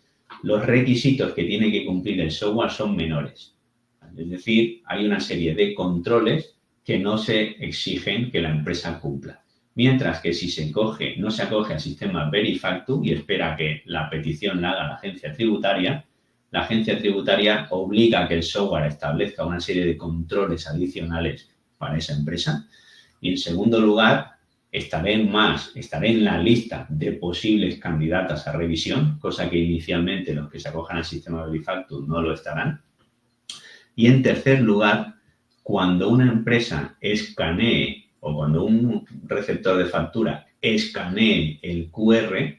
los requisitos que tiene que cumplir el software son menores. Es decir, hay una serie de controles que no se exigen que la empresa cumpla. Mientras que si no se acoge al sistema Verifactu y espera que la petición la haga la agencia tributaria obliga a que el software establezca una serie de controles adicionales para esa empresa. Y en segundo lugar, estaré en la lista de posibles candidatas a revisión, cosa que inicialmente los que se acojan al sistema Verifactu no lo estarán. Y en tercer lugar, cuando una empresa escanee o cuando un receptor de factura escanee el QR,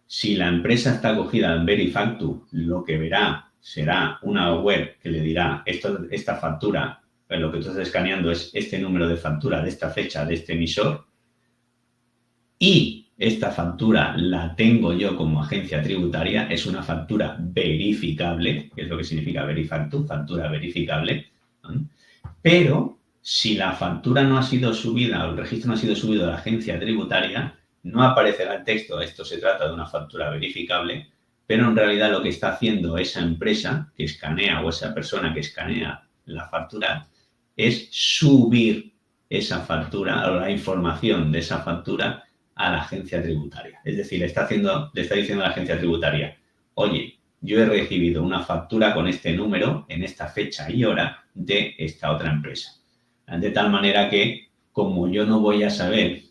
si la empresa está acogida al Verifactu, lo que verá será una web que le dirá esta factura, lo que tú estás escaneando es este número de factura de esta fecha, de este emisor, y esta factura la tengo yo como agencia tributaria, es una factura verificable, que es lo que significa Verifactu, factura verificable, ¿no? Pero si la factura no ha sido subida o el registro no ha sido subido a la agencia tributaria, no aparecerá el texto, esto se trata de una factura verificable, pero en realidad lo que está haciendo esa empresa que escanea o esa persona que escanea la factura es subir esa factura o la información de esa factura a la agencia tributaria. Es decir, le está diciendo a la agencia tributaria, oye, yo he recibido una factura con este número en esta fecha y hora de esta otra empresa. De tal manera que, como yo no voy a saber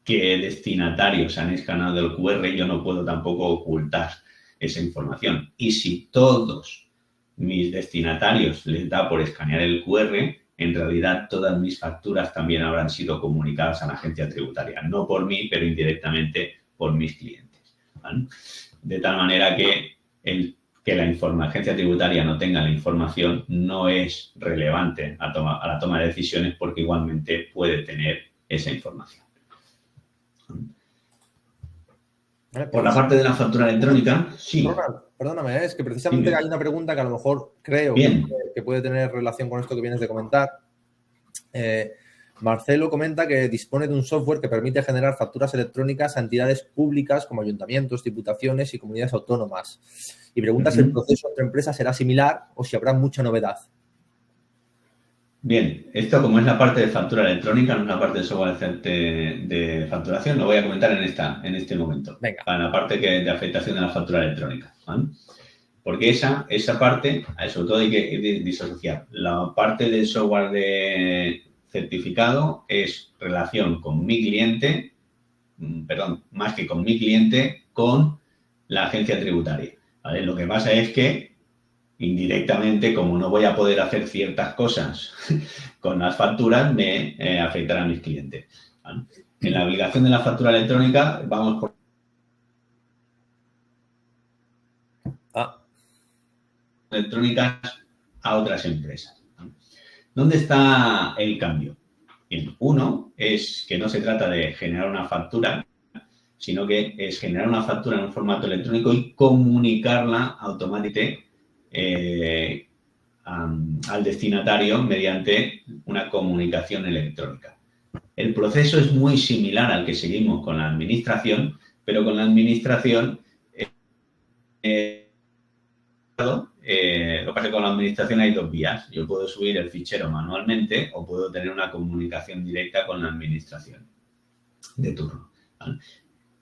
qué destinatarios han escaneado el QR, yo no puedo tampoco ocultar esa información. Y si todos mis destinatarios les da por escanear el QR, en realidad todas mis facturas también habrán sido comunicadas a la agencia tributaria. No por mí, pero indirectamente por mis clientes, ¿vale? De tal manera que que la agencia tributaria no tenga la información no es relevante a la toma de decisiones, porque igualmente puede tener esa información. Por la parte de la factura electrónica, sí. Perdóname, es que precisamente hay una pregunta que a lo mejor creo que puede tener relación con esto que vienes de comentar. Marcelo comenta que dispone de un software que permite generar facturas electrónicas a entidades públicas como ayuntamientos, diputaciones y comunidades autónomas. Y pregunta si el proceso entre empresas será similar o si habrá mucha novedad. Bien, esto como es la parte de factura electrónica, no es la parte de software de facturación, lo voy a comentar en este momento. Venga. Para la parte de afectación de la factura electrónica, ¿vale? Porque esa parte, sobre todo hay que disociar. La parte del software de certificado es relación con mi cliente, más que con mi cliente, con la agencia tributaria, ¿vale? Lo que pasa es que indirectamente, como no voy a poder hacer ciertas cosas con las facturas, me afectará a mis clientes, ¿vale? En la obligación de la factura electrónica vamos por electrónicas a otras empresas, ¿no? ¿Dónde está el cambio? Bien, uno es que no se trata de generar una factura, sino que es generar una factura en un formato electrónico y comunicarla automáticamente al destinatario mediante una comunicación electrónica. El proceso es muy similar al que seguimos con la administración, pero con la administración lo que pasa es que con la administración hay dos vías. Yo puedo subir el fichero manualmente o puedo tener una comunicación directa con la administración de turno, ¿vale?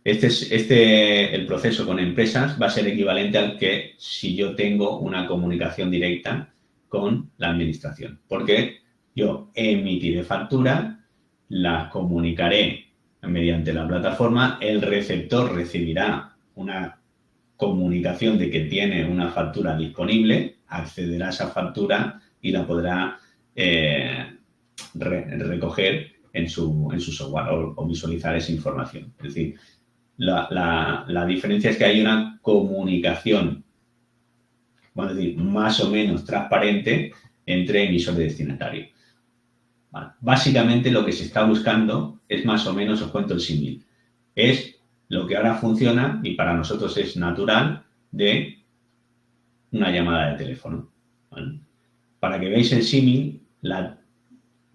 El proceso con empresas va a ser equivalente al que si yo tengo una comunicación directa con la administración, porque yo emitiré factura, la comunicaré mediante la plataforma, el receptor recibirá una comunicación de que tiene una factura disponible, accederá a esa factura y la podrá recoger en su software o visualizar esa información. Es decir, la diferencia es que hay una comunicación, vamos a decir, más o menos transparente entre emisor y destinatario. Vale. Básicamente lo que se está buscando es más o menos, os cuento el símil, es lo que ahora funciona y para nosotros es natural de una llamada de teléfono, ¿vale? Para que veáis el símil,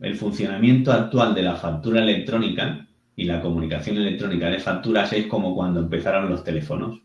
el funcionamiento actual de la factura electrónica y la comunicación electrónica de facturas es como cuando empezaron los teléfonos.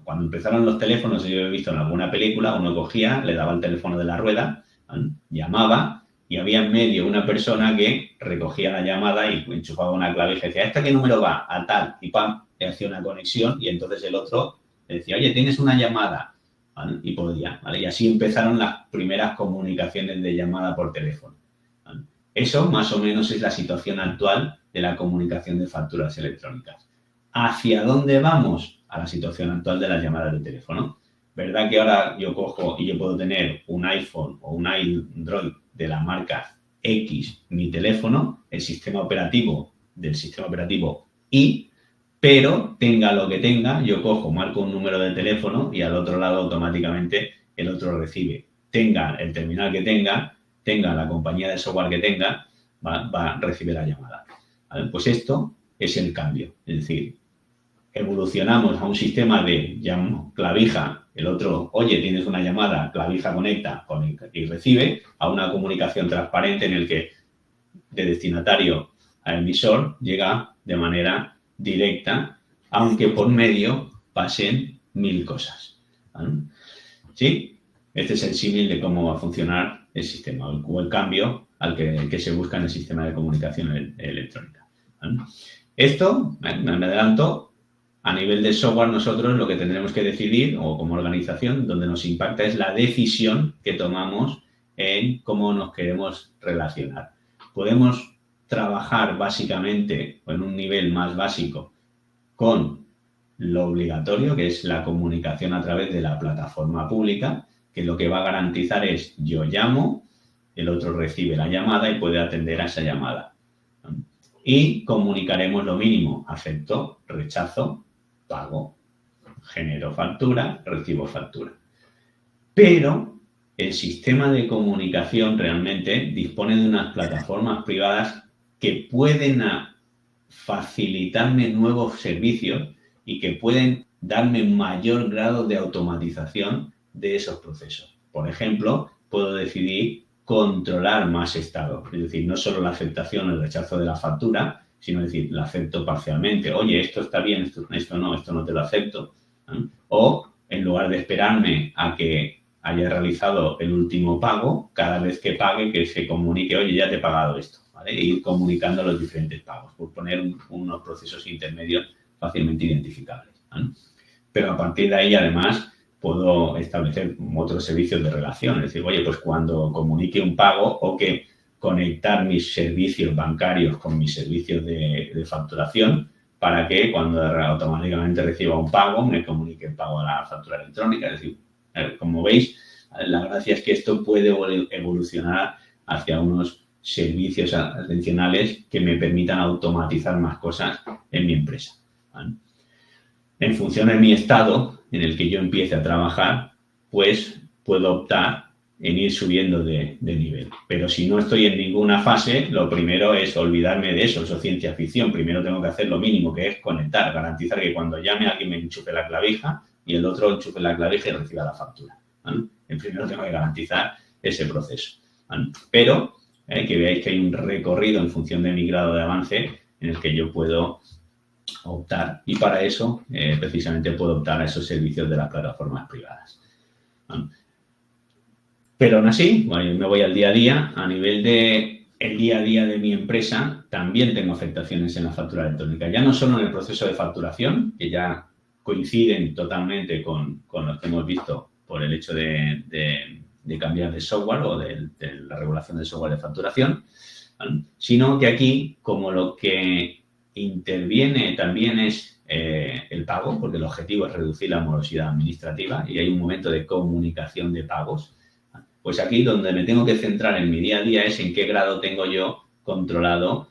Cuando empezaron los teléfonos, yo he visto en alguna película, uno cogía, le daba el teléfono de la rueda, ¿vale? Llamaba y había en medio una persona que recogía la llamada y enchufaba una clavija y decía, ¿esta qué número va? A tal. Y pam, le hacía una conexión y entonces el otro le decía, oye, tienes una llamada, ¿vale? Y podía, ¿vale? Y así empezaron las primeras comunicaciones de llamada por teléfono, ¿vale? Eso más o menos es la situación actual de la comunicación de facturas electrónicas. ¿Hacia dónde vamos? A la situación actual de las llamadas de teléfono. ¿Verdad que ahora yo cojo y yo puedo tener un iPhone o un Android de la marca X, mi teléfono, el sistema operativo del sistema operativo Y, pero tenga lo que tenga, yo cojo, marco un número de teléfono y al otro lado automáticamente el otro recibe. Tenga el terminal que tenga la compañía de software que tenga, va a recibir la llamada, ¿vale? Pues esto es el cambio, es decir, evolucionamos a un sistema de clavija, el otro, oye, tienes una llamada, clavija conecta y recibe, a una comunicación transparente en el que de destinatario a emisor llega de manera directa, aunque por medio pasen 1000 cosas, ¿vale? ¿Sí? Este es el símil de cómo va a funcionar el sistema o el cambio al que se busca en el sistema de comunicación electrónica, ¿vale? Esto, me adelanto. A nivel de software, nosotros lo que tendremos que decidir, o como organización, donde nos impacta es la decisión que tomamos en cómo nos queremos relacionar. Podemos trabajar básicamente o en un nivel más básico con lo obligatorio, que es la comunicación a través de la plataforma pública, que lo que va a garantizar es yo llamo, el otro recibe la llamada y puede atender a esa llamada. Y comunicaremos lo mínimo: acepto, rechazo, pago, genero factura, recibo factura. Pero el sistema de comunicación realmente dispone de unas plataformas privadas que pueden facilitarme nuevos servicios y que pueden darme mayor grado de automatización de esos procesos. Por ejemplo, puedo decidir controlar más estados, es decir, no solo la aceptación o el rechazo de la factura, sino decir, la acepto parcialmente. Oye, esto está bien, esto no te lo acepto. O, en lugar de esperarme a que haya realizado el último pago, cada vez que pague, que se comunique, oye, ya te he pagado esto, ¿vale? E ir comunicando los diferentes pagos, por poner unos procesos intermedios fácilmente identificables, ¿vale? Pero a partir de ahí, además, puedo establecer otros servicios de relación. Es decir, oye, pues cuando comunique un pago, o que conectar mis servicios bancarios con mis servicios de facturación, para que cuando automáticamente reciba un pago, me comunique el pago a la factura electrónica. Es decir, como veis, la gracia es que esto puede evolucionar hacia unos servicios adicionales que me permitan automatizar más cosas en mi empresa, ¿vale? En función de mi estado en el que yo empiece a trabajar, pues puedo optar en ir subiendo de nivel. Pero si no estoy en ninguna fase, lo primero es olvidarme de eso. Eso es ciencia ficción. Primero tengo que hacer lo mínimo, que es conectar, garantizar que cuando llame alguien me enchufe la clavija y el otro enchufe la clavija y reciba la factura, ¿vale? Primero tengo que garantizar ese proceso, ¿vale? Pero que veáis que hay un recorrido en función de mi grado de avance en el que yo puedo optar, y para eso precisamente puedo optar a esos servicios de las plataformas privadas, ¿vale? Pero aún así, bueno, me voy al día a día. A nivel de el día a día de mi empresa, también tengo afectaciones en la factura electrónica. Ya no solo en el proceso de facturación, que ya coinciden totalmente con lo que hemos visto por el hecho de cambiar de software o de la regulación del software de facturación, ¿vale? Sino que aquí, como lo que interviene también es el pago, porque el objetivo es reducir la morosidad administrativa y hay un momento de comunicación de pagos. Pues aquí donde me tengo que centrar en mi día a día es en qué grado tengo yo controlado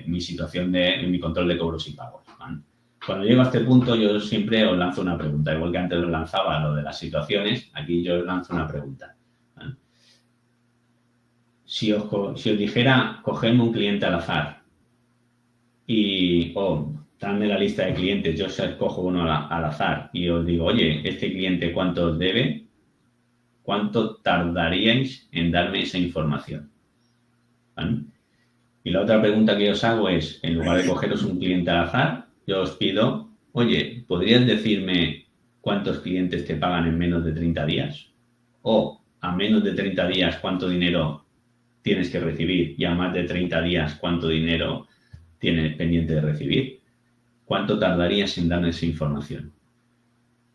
mi situación mi control de cobros y pagos, ¿vale? Cuando llego a este punto, yo siempre os lanzo una pregunta. Igual que antes os lanzaba lo de las situaciones, aquí yo os lanzo una pregunta, ¿vale? Si os dijera, cogedme un cliente al azar y dadme la lista de clientes, yo os escojo uno al azar y os digo, oye, este cliente ¿cuánto os debe? ¿Cuánto tardaríais en darme esa información? ¿Vale? Y la otra pregunta que os hago es, en lugar de cogeros un cliente al azar, yo os pido, oye, ¿podrías decirme cuántos clientes te pagan en menos de 30 días? O a menos de 30 días, ¿cuánto dinero tienes que recibir? Y a más de 30 días, ¿cuánto dinero tienes pendiente de recibir? ¿Cuánto tardarías en darme esa información?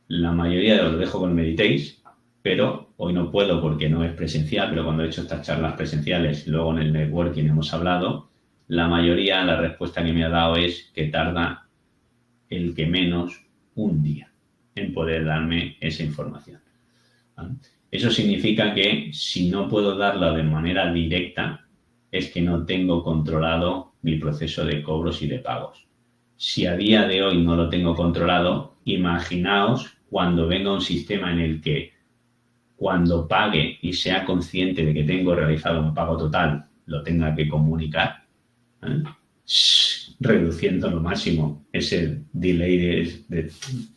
La mayoría de os lo dejo con meditéis, pero hoy no puedo porque no es presencial, pero cuando he hecho estas charlas presenciales, luego en el networking hemos hablado, la mayoría, la respuesta que me ha dado es que tarda el que menos un día en poder darme esa información, ¿vale? Eso significa que si no puedo darla de manera directa, es que no tengo controlado mi proceso de cobros y de pagos. Si a día de hoy no lo tengo controlado, imaginaos cuando venga un sistema en el que cuando pague y sea consciente de que tengo realizado un pago total, lo tenga que comunicar, ¿eh? Reduciendo al máximo ese delay de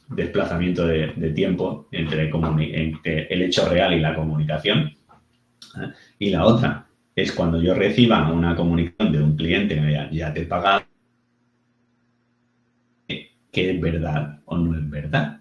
desplazamiento de tiempo entre el hecho real y la comunicación, ¿eh? Y la otra es cuando yo reciba una comunicación de un cliente que me diga, ya te he pagado, que es verdad o no es verdad.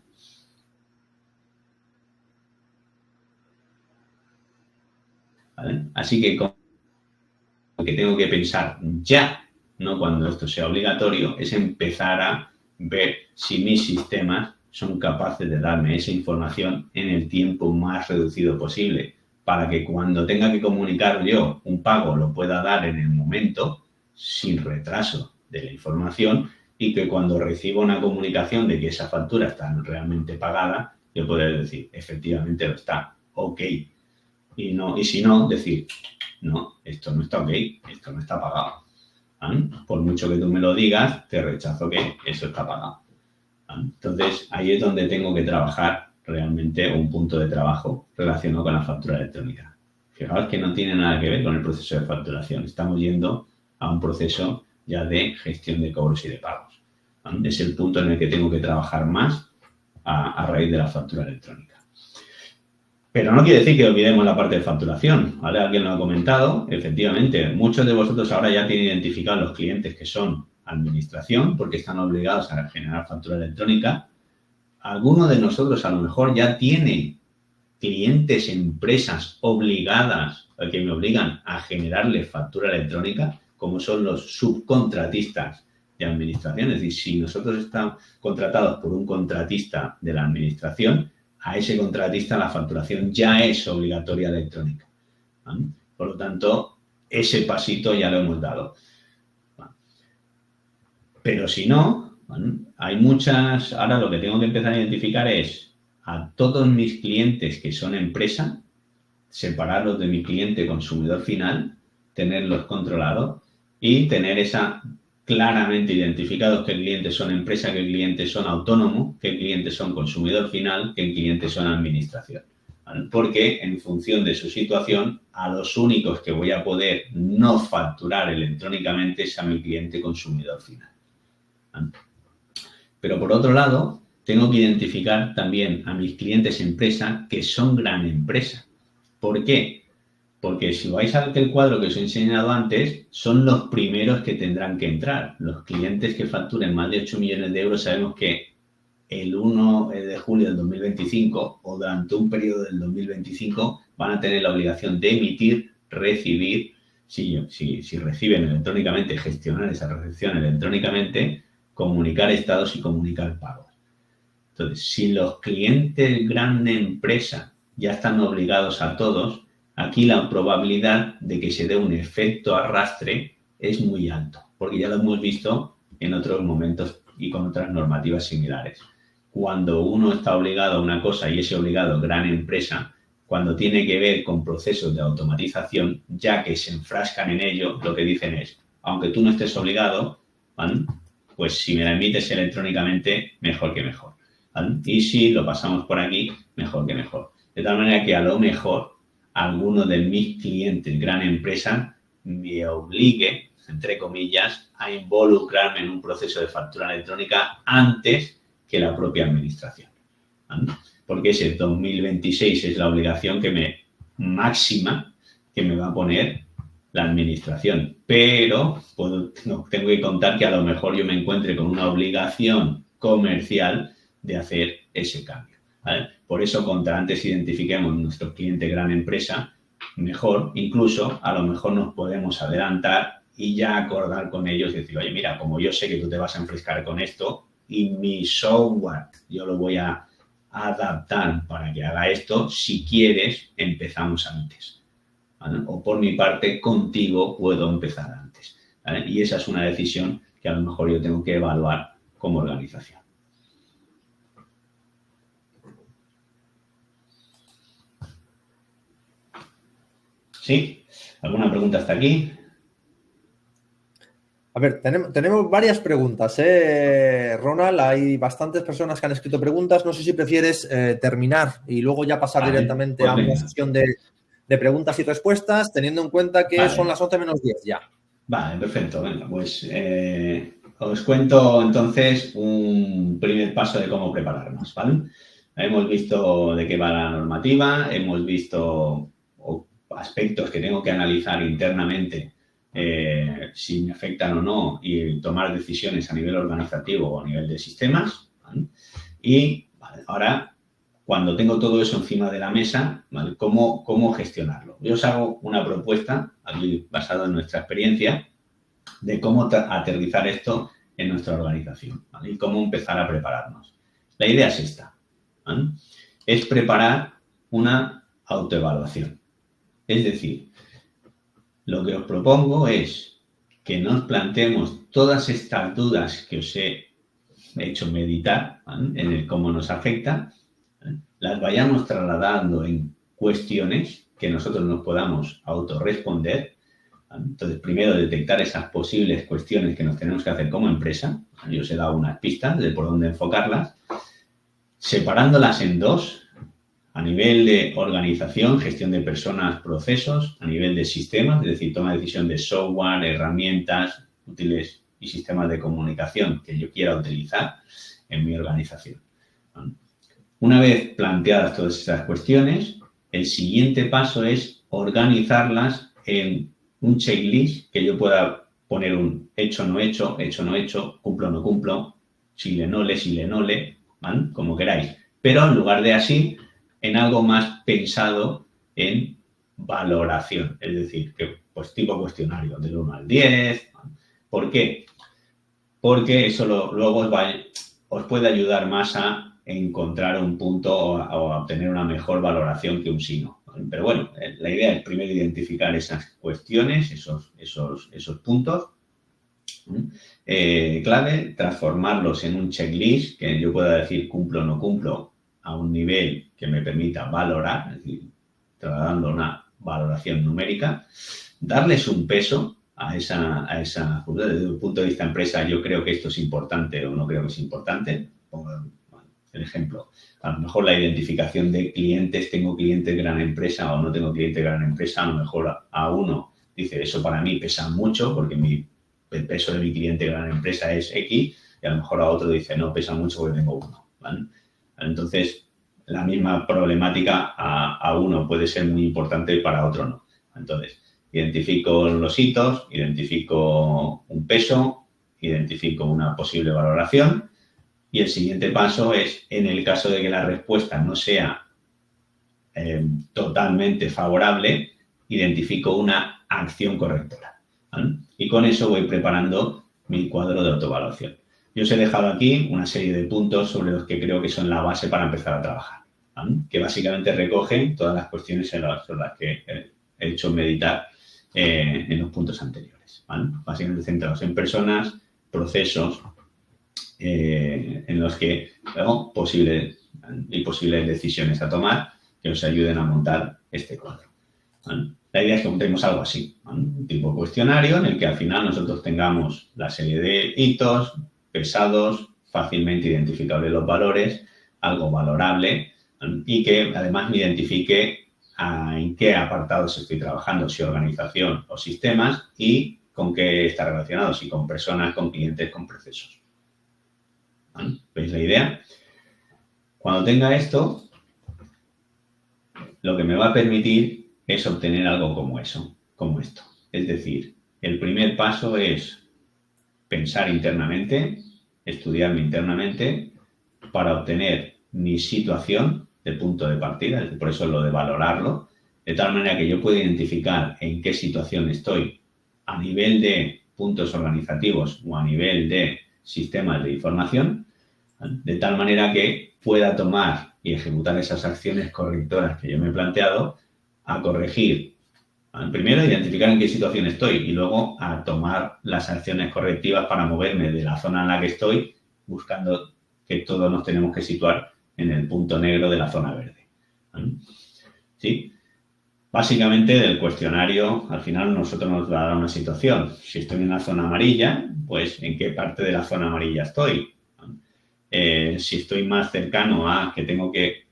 ¿Vale? Así que lo que tengo que pensar ya, no cuando esto sea obligatorio, es empezar a ver si mis sistemas son capaces de darme esa información en el tiempo más reducido posible, para que cuando tenga que comunicar yo un pago lo pueda dar en el momento, sin retraso de la información, y que cuando reciba una comunicación de que esa factura está realmente pagada, yo pueda decir, efectivamente lo está, ok. Y si no, decir, no, esto no está ok, esto no está pagado. ¿Vale? Por mucho que tú me lo digas, te rechazo que eso está pagado. ¿Vale? Entonces, ahí es donde tengo que trabajar realmente un punto de trabajo relacionado con la factura electrónica. Fijaos que no tiene nada que ver con el proceso de facturación. Estamos yendo a un proceso ya de gestión de cobros y de pagos. ¿Vale? Es el punto en el que tengo que trabajar más a raíz de la factura electrónica. Pero no quiere decir que olvidemos la parte de facturación, ¿vale? Alguien lo ha comentado, efectivamente, muchos de vosotros ahora ya tienen identificados los clientes que son administración, porque están obligados a generar factura electrónica. Alguno de nosotros a lo mejor ya tiene clientes, empresas obligadas, que me obligan a generarle factura electrónica, como son los subcontratistas de administración. Es decir, si nosotros estamos contratados por un contratista de la administración, a ese contratista la facturación ya es obligatoria electrónica. ¿Vale? Por lo tanto, ese pasito ya lo hemos dado. ¿Vale? Pero si no, ¿vale? Hay muchas... Ahora lo que tengo que empezar a identificar es a todos mis clientes que son empresa, separarlos de mi cliente consumidor final, tenerlos controlados y tener esa claramente identificados qué clientes son empresa, qué clientes son autónomos, qué clientes son consumidor final, qué clientes son administración. ¿Vale? Porque en función de su situación, a los únicos que voy a poder no facturar electrónicamente es a mi cliente consumidor final. ¿Vale? Pero por otro lado, tengo que identificar también a mis clientes empresa que son gran empresa. ¿Por qué? Porque si vais a aquel cuadro que os he enseñado antes, son los primeros que tendrán que entrar. Los clientes que facturen más de 8 millones de euros sabemos que el 1 de julio del 2025 o durante un periodo del 2025 van a tener la obligación de emitir, recibir, si reciben electrónicamente, gestionar esa recepción electrónicamente, comunicar estados y comunicar pagos. Entonces, si los clientes gran empresa ya están obligados a todos, aquí la probabilidad de que se dé un efecto arrastre es muy alto, porque ya lo hemos visto en otros momentos y con otras normativas similares. Cuando uno está obligado a una cosa y ese obligado gran empresa, cuando tiene que ver con procesos de automatización, ya que se enfrascan en ello, lo que dicen es, aunque tú no estés obligado, ¿vale? Pues si me la emites electrónicamente, mejor que mejor. ¿Vale? Y si lo pasamos por aquí, mejor que mejor. De tal manera que a lo mejor alguno de mis clientes, gran empresa, me obligue, entre comillas, a involucrarme en un proceso de factura electrónica antes que la propia administración. ¿Vale? Porque ese 2026 es la obligación máxima que me va a poner la administración. Pero tengo que contar que a lo mejor yo me encuentre con una obligación comercial de hacer ese cambio. ¿Vale? Por eso, contra antes identifiquemos nuestro cliente gran empresa, mejor, incluso a lo mejor nos podemos adelantar y ya acordar con ellos y decir, oye, mira, como yo sé que tú te vas a enfrescar con esto y mi software yo lo voy a adaptar para que haga esto, si quieres, empezamos antes. ¿Vale? O por mi parte, contigo puedo empezar antes. ¿Vale? Y esa es una decisión que a lo mejor yo tengo que evaluar como organización. ¿Sí? ¿Alguna pregunta hasta aquí? A ver, tenemos varias preguntas, Ronald. Hay bastantes personas que han escrito preguntas. No sé si prefieres terminar y luego ya pasar directamente a una sesión de preguntas y respuestas, teniendo en cuenta que son las 11 menos 10 ya. Vale, perfecto. Venga, pues os cuento entonces un primer paso de cómo prepararnos, ¿vale? Hemos visto de qué va la normativa, hemos visto aspectos que tengo que analizar internamente si me afectan o no y tomar decisiones a nivel organizativo o a nivel de sistemas, ¿vale? Y vale, ahora, cuando tengo todo eso encima de la mesa, ¿vale? ¿Cómo gestionarlo? Yo os hago una propuesta, aquí basada en nuestra experiencia, de cómo aterrizar esto en nuestra organización, ¿vale? Y cómo empezar a prepararnos. La idea es esta, ¿vale? Es preparar una autoevaluación. Es decir, lo que os propongo es que nos planteemos todas estas dudas que os he hecho meditar, ¿vale?, en el cómo nos afecta, ¿vale?, las vayamos trasladando en cuestiones que nosotros nos podamos autorresponder. Entonces, primero detectar esas posibles cuestiones que nos tenemos que hacer como empresa. Yo os he dado unas pistas de por dónde enfocarlas, separándolas en dos, a nivel de organización, gestión de personas, procesos, a nivel de sistemas, es decir, toma de decisión de software, herramientas útiles y sistemas de comunicación que yo quiera utilizar en mi organización. Una vez planteadas todas estas cuestiones, el siguiente paso es organizarlas en un checklist que yo pueda poner un hecho, no hecho, cumplo, no cumplo, si le, ¿vale?, como queráis. Pero en lugar de así, en algo más pensado en valoración, es decir, que pues tipo cuestionario, del 1 al 10. ¿Por qué? Porque eso luego os puede ayudar más a encontrar un punto o a obtener una mejor valoración que un sí no. Pero bueno, la idea es primero identificar esas cuestiones, esos puntos clave, transformarlos en un checklist que yo pueda decir cumplo o no cumplo a un nivel que me permita valorar, es decir, trasladando una valoración numérica, darles un peso a esa, desde el punto de vista empresa, yo creo que esto es importante o no creo que es importante. Pongo el ejemplo, a lo mejor la identificación de clientes, tengo clientes gran empresa o no tengo clientes gran empresa, a lo mejor a uno dice, eso para mí pesa mucho porque el peso de mi cliente gran empresa es X, y a lo mejor a otro dice, no, pesa mucho porque tengo uno, ¿vale? Entonces, la misma problemática a uno puede ser muy importante y para otro no. Entonces, identifico los hitos, identifico un peso, identifico una posible valoración y el siguiente paso es, en el caso de que la respuesta no sea totalmente favorable, identifico una acción correctora, ¿vale? Y con eso voy preparando mi cuadro de autoevaluación. Yo os he dejado aquí una serie de puntos sobre los que creo que son la base para empezar a trabajar, ¿vale?, que básicamente recogen todas las cuestiones sobre las que he hecho meditar en los puntos anteriores, ¿vale? Básicamente centrados en personas, procesos, en los que luego posibles decisiones a tomar que os ayuden a montar este cuadro, ¿vale? La idea es que montemos algo así, ¿vale?, un tipo cuestionario en el que al final nosotros tengamos la serie de hitos pesados, fácilmente identificables los valores, algo valorable, ¿vale?, y que además me identifique en qué apartados estoy trabajando, si organización o sistemas y con qué está relacionado, si con personas, con clientes, con procesos, ¿vale? ¿Veis la idea? Cuando tenga esto, lo que me va a permitir es obtener algo como esto. Es decir, el primer paso es pensar internamente, estudiarme internamente para obtener mi situación de punto de partida, por eso es lo de valorarlo, de tal manera que yo pueda identificar en qué situación estoy a nivel de puntos organizativos o a nivel de sistemas de información, de tal manera que pueda tomar y ejecutar esas acciones correctoras que yo me he planteado a corregir. Primero, identificar en qué situación estoy y luego a tomar las acciones correctivas para moverme de la zona en la que estoy, buscando que todos nos tenemos que situar en el punto negro de la zona verde, ¿sí? Básicamente, del cuestionario, al final nosotros nos va a dar una situación. Si estoy en la zona amarilla, pues ¿en qué parte de la zona amarilla estoy? Si estoy más cercano a que tengo que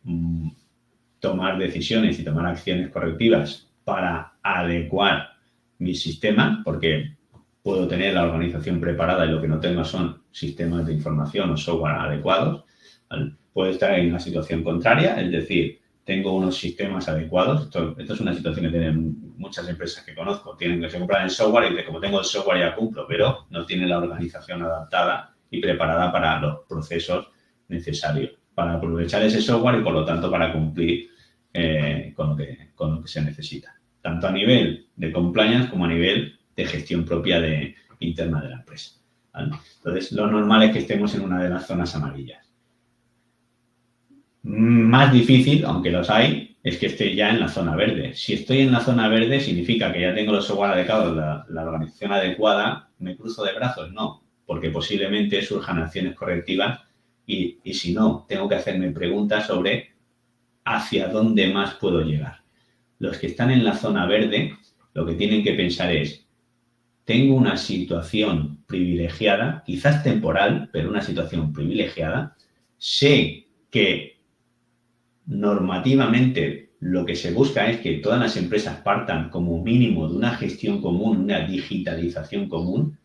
tomar decisiones y tomar acciones correctivas para adecuar mi sistema, porque puedo tener la organización preparada y lo que no tengo son sistemas de información o software adecuados, ¿vale? Puedo estar en una situación contraria, es decir, tengo unos sistemas adecuados. Esto es una situación que tienen muchas empresas que conozco. Tienen que se comprar el software y dicen, como tengo el software ya cumplo, pero no tienen la organización adaptada y preparada para los procesos necesarios, para aprovechar ese software y, por lo tanto, para cumplir con lo que se necesita, tanto a nivel de compliance como a nivel de gestión propia interna de la empresa, ¿vale? Entonces, lo normal es que estemos en una de las zonas amarillas. Más difícil, aunque los hay, es que esté ya en la zona verde. Si estoy en la zona verde, significa que ya tengo los software adecuados, la organización adecuada. ¿Me cruzo de brazos? No, porque posiblemente surjan acciones correctivas y si no, tengo que hacerme preguntas sobre hacia dónde más puedo llegar. Los que están en la zona verde, lo que tienen que pensar es, tengo una situación privilegiada, quizás temporal, pero una situación privilegiada. Sé que normativamente lo que se busca es que todas las empresas partan como mínimo de una gestión común, una digitalización común.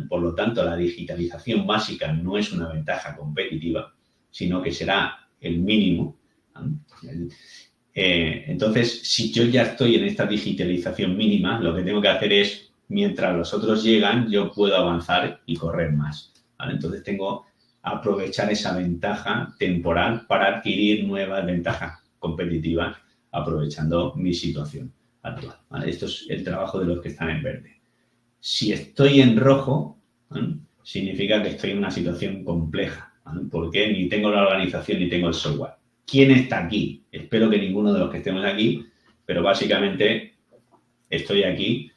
Por lo tanto, la digitalización básica no es una ventaja competitiva, sino que será el mínimo. Entonces, si yo ya estoy en esta digitalización mínima, lo que tengo que hacer es, mientras los otros llegan, yo puedo avanzar y correr más, ¿vale? Entonces, tengo que aprovechar esa ventaja temporal para adquirir nuevas ventajas competitivas, aprovechando mi situación actual, ¿vale? Esto es el trabajo de los que están en verde. Si estoy en rojo, ¿vale?, significa que estoy en una situación compleja, ¿vale?, porque ni tengo la organización ni tengo el software. ¿Quién está aquí? Espero que ninguno de los que estemos aquí, pero básicamente estoy aquí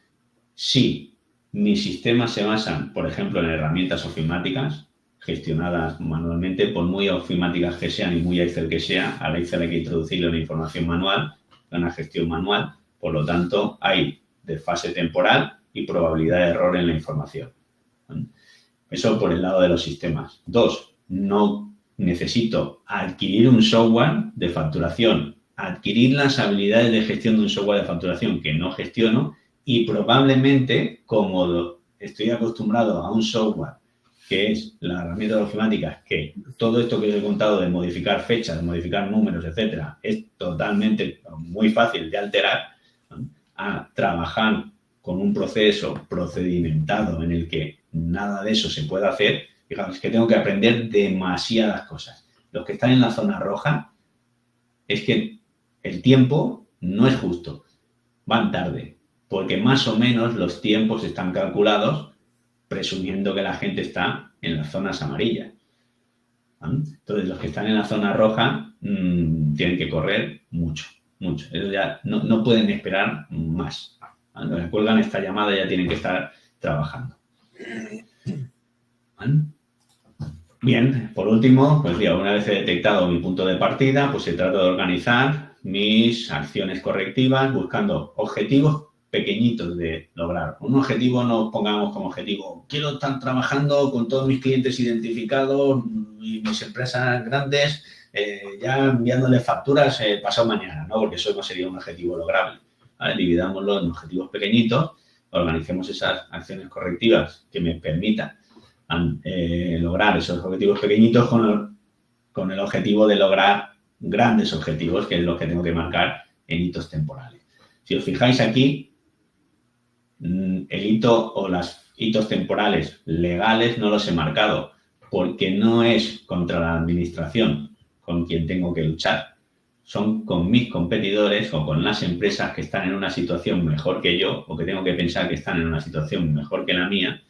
si mis sistemas se basan, por ejemplo, en herramientas ofimáticas gestionadas manualmente, por muy ofimáticas que sean y muy Excel que sea. A la Excel hay que introducirle una información manual, una gestión manual, por lo tanto hay desfase temporal y probabilidad de error en la información. Eso por el lado de los sistemas. 2, no necesito adquirir un software de facturación, adquirir las habilidades de gestión de un software de facturación que no gestiono y probablemente, como estoy acostumbrado a un software que es la herramienta de ofimática, que todo esto que os he contado de modificar fechas, de modificar números, etcétera, es totalmente muy fácil de alterar, ¿no?, a trabajar con un proceso procedimentado en el que nada de eso se puede hacer. Digamos que tengo que aprender demasiadas cosas. Los que están en la zona roja es que el tiempo no es justo, van tarde, porque más o menos los tiempos están calculados presumiendo que la gente está en las zonas amarillas, ¿vale? Entonces, los que están en la zona roja tienen que correr mucho. Ellos ya no pueden esperar más. Cuando les cuelgan esta llamada ya tienen que estar trabajando, ¿vale? Bien, por último, pues ya una vez he detectado mi punto de partida, pues se trata de organizar mis acciones correctivas buscando objetivos pequeñitos de lograr. Un objetivo no pongamos como objetivo, quiero estar trabajando con todos mis clientes identificados y mis empresas grandes, ya enviándoles facturas pasado mañana, ¿no? Porque eso no sería un objetivo lograble, ¿vale? Dividámoslo en objetivos pequeñitos, organicemos esas acciones correctivas que me permitan lograr esos objetivos pequeñitos con el objetivo de lograr grandes objetivos, que es lo que tengo que marcar en hitos temporales. Si os fijáis aquí, el hito o los hitos temporales legales no los he marcado porque no es contra la administración con quien tengo que luchar. Son con mis competidores o con las empresas que están en una situación mejor que yo o que tengo que pensar que están en una situación mejor que la mía,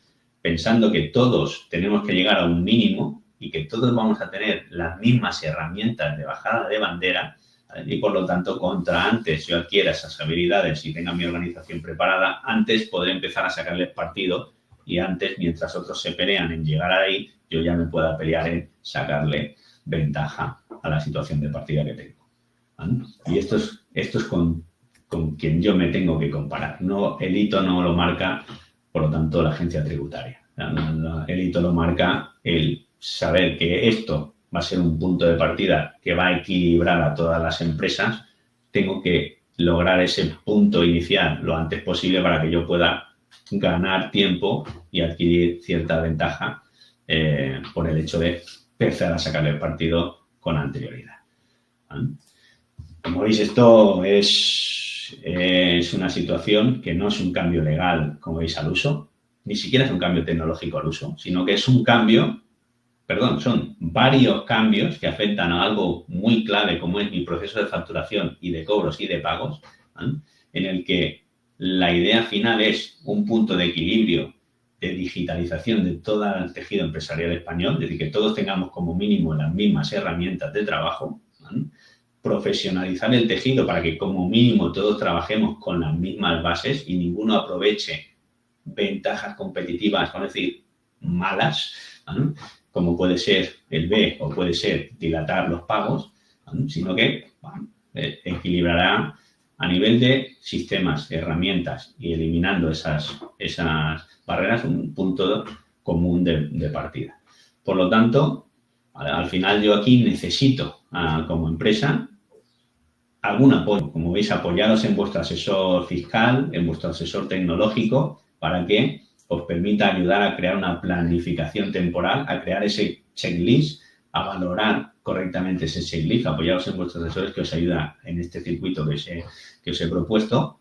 pensando que todos tenemos que llegar a un mínimo y que todos vamos a tener las mismas herramientas de bajada de bandera, ¿vale? Y por lo tanto, contra antes yo adquiera esas habilidades y tenga mi organización preparada, antes podré empezar a sacarles partido y antes, mientras otros se pelean en llegar ahí, yo ya me pueda pelear en sacarle ventaja a la situación de partida que tengo, ¿vale? Y esto es con quien yo me tengo que comparar. No, el hito no lo marca, por lo tanto, la agencia tributaria. El hito lo marca el saber que esto va a ser un punto de partida que va a equilibrar a todas las empresas. Tengo que lograr ese punto inicial lo antes posible para que yo pueda ganar tiempo y adquirir cierta ventaja por el hecho de empezar a sacarle el partido con anterioridad, ¿vale? Como veis, esto es una situación que no es un cambio legal, como veis, al uso, ni siquiera es un cambio tecnológico al uso, sino que es un cambio, son varios cambios que afectan a algo muy clave como es mi proceso de facturación y de cobros y de pagos, ¿vale?, en el que la idea final es un punto de equilibrio de digitalización de todo el tejido empresarial español, es decir, que todos tengamos como mínimo las mismas herramientas de trabajo, ¿vale?, profesionalizar el tejido para que como mínimo todos trabajemos con las mismas bases y ninguno aproveche ventajas competitivas, vamos a decir, malas, ¿vale? Como puede ser el B o puede ser dilatar los pagos, ¿vale? Sino que equilibrará a nivel de sistemas, herramientas y eliminando esas barreras un punto común de partida. Por lo tanto, al final yo aquí necesito como empresa algún apoyo. Como veis, apoyaros en vuestro asesor fiscal, en vuestro asesor tecnológico, para que os permita ayudar a crear una planificación temporal, a crear ese checklist, a valorar correctamente ese checklist, apoyaros en vuestros asesores que os ayuda en este circuito que os he propuesto,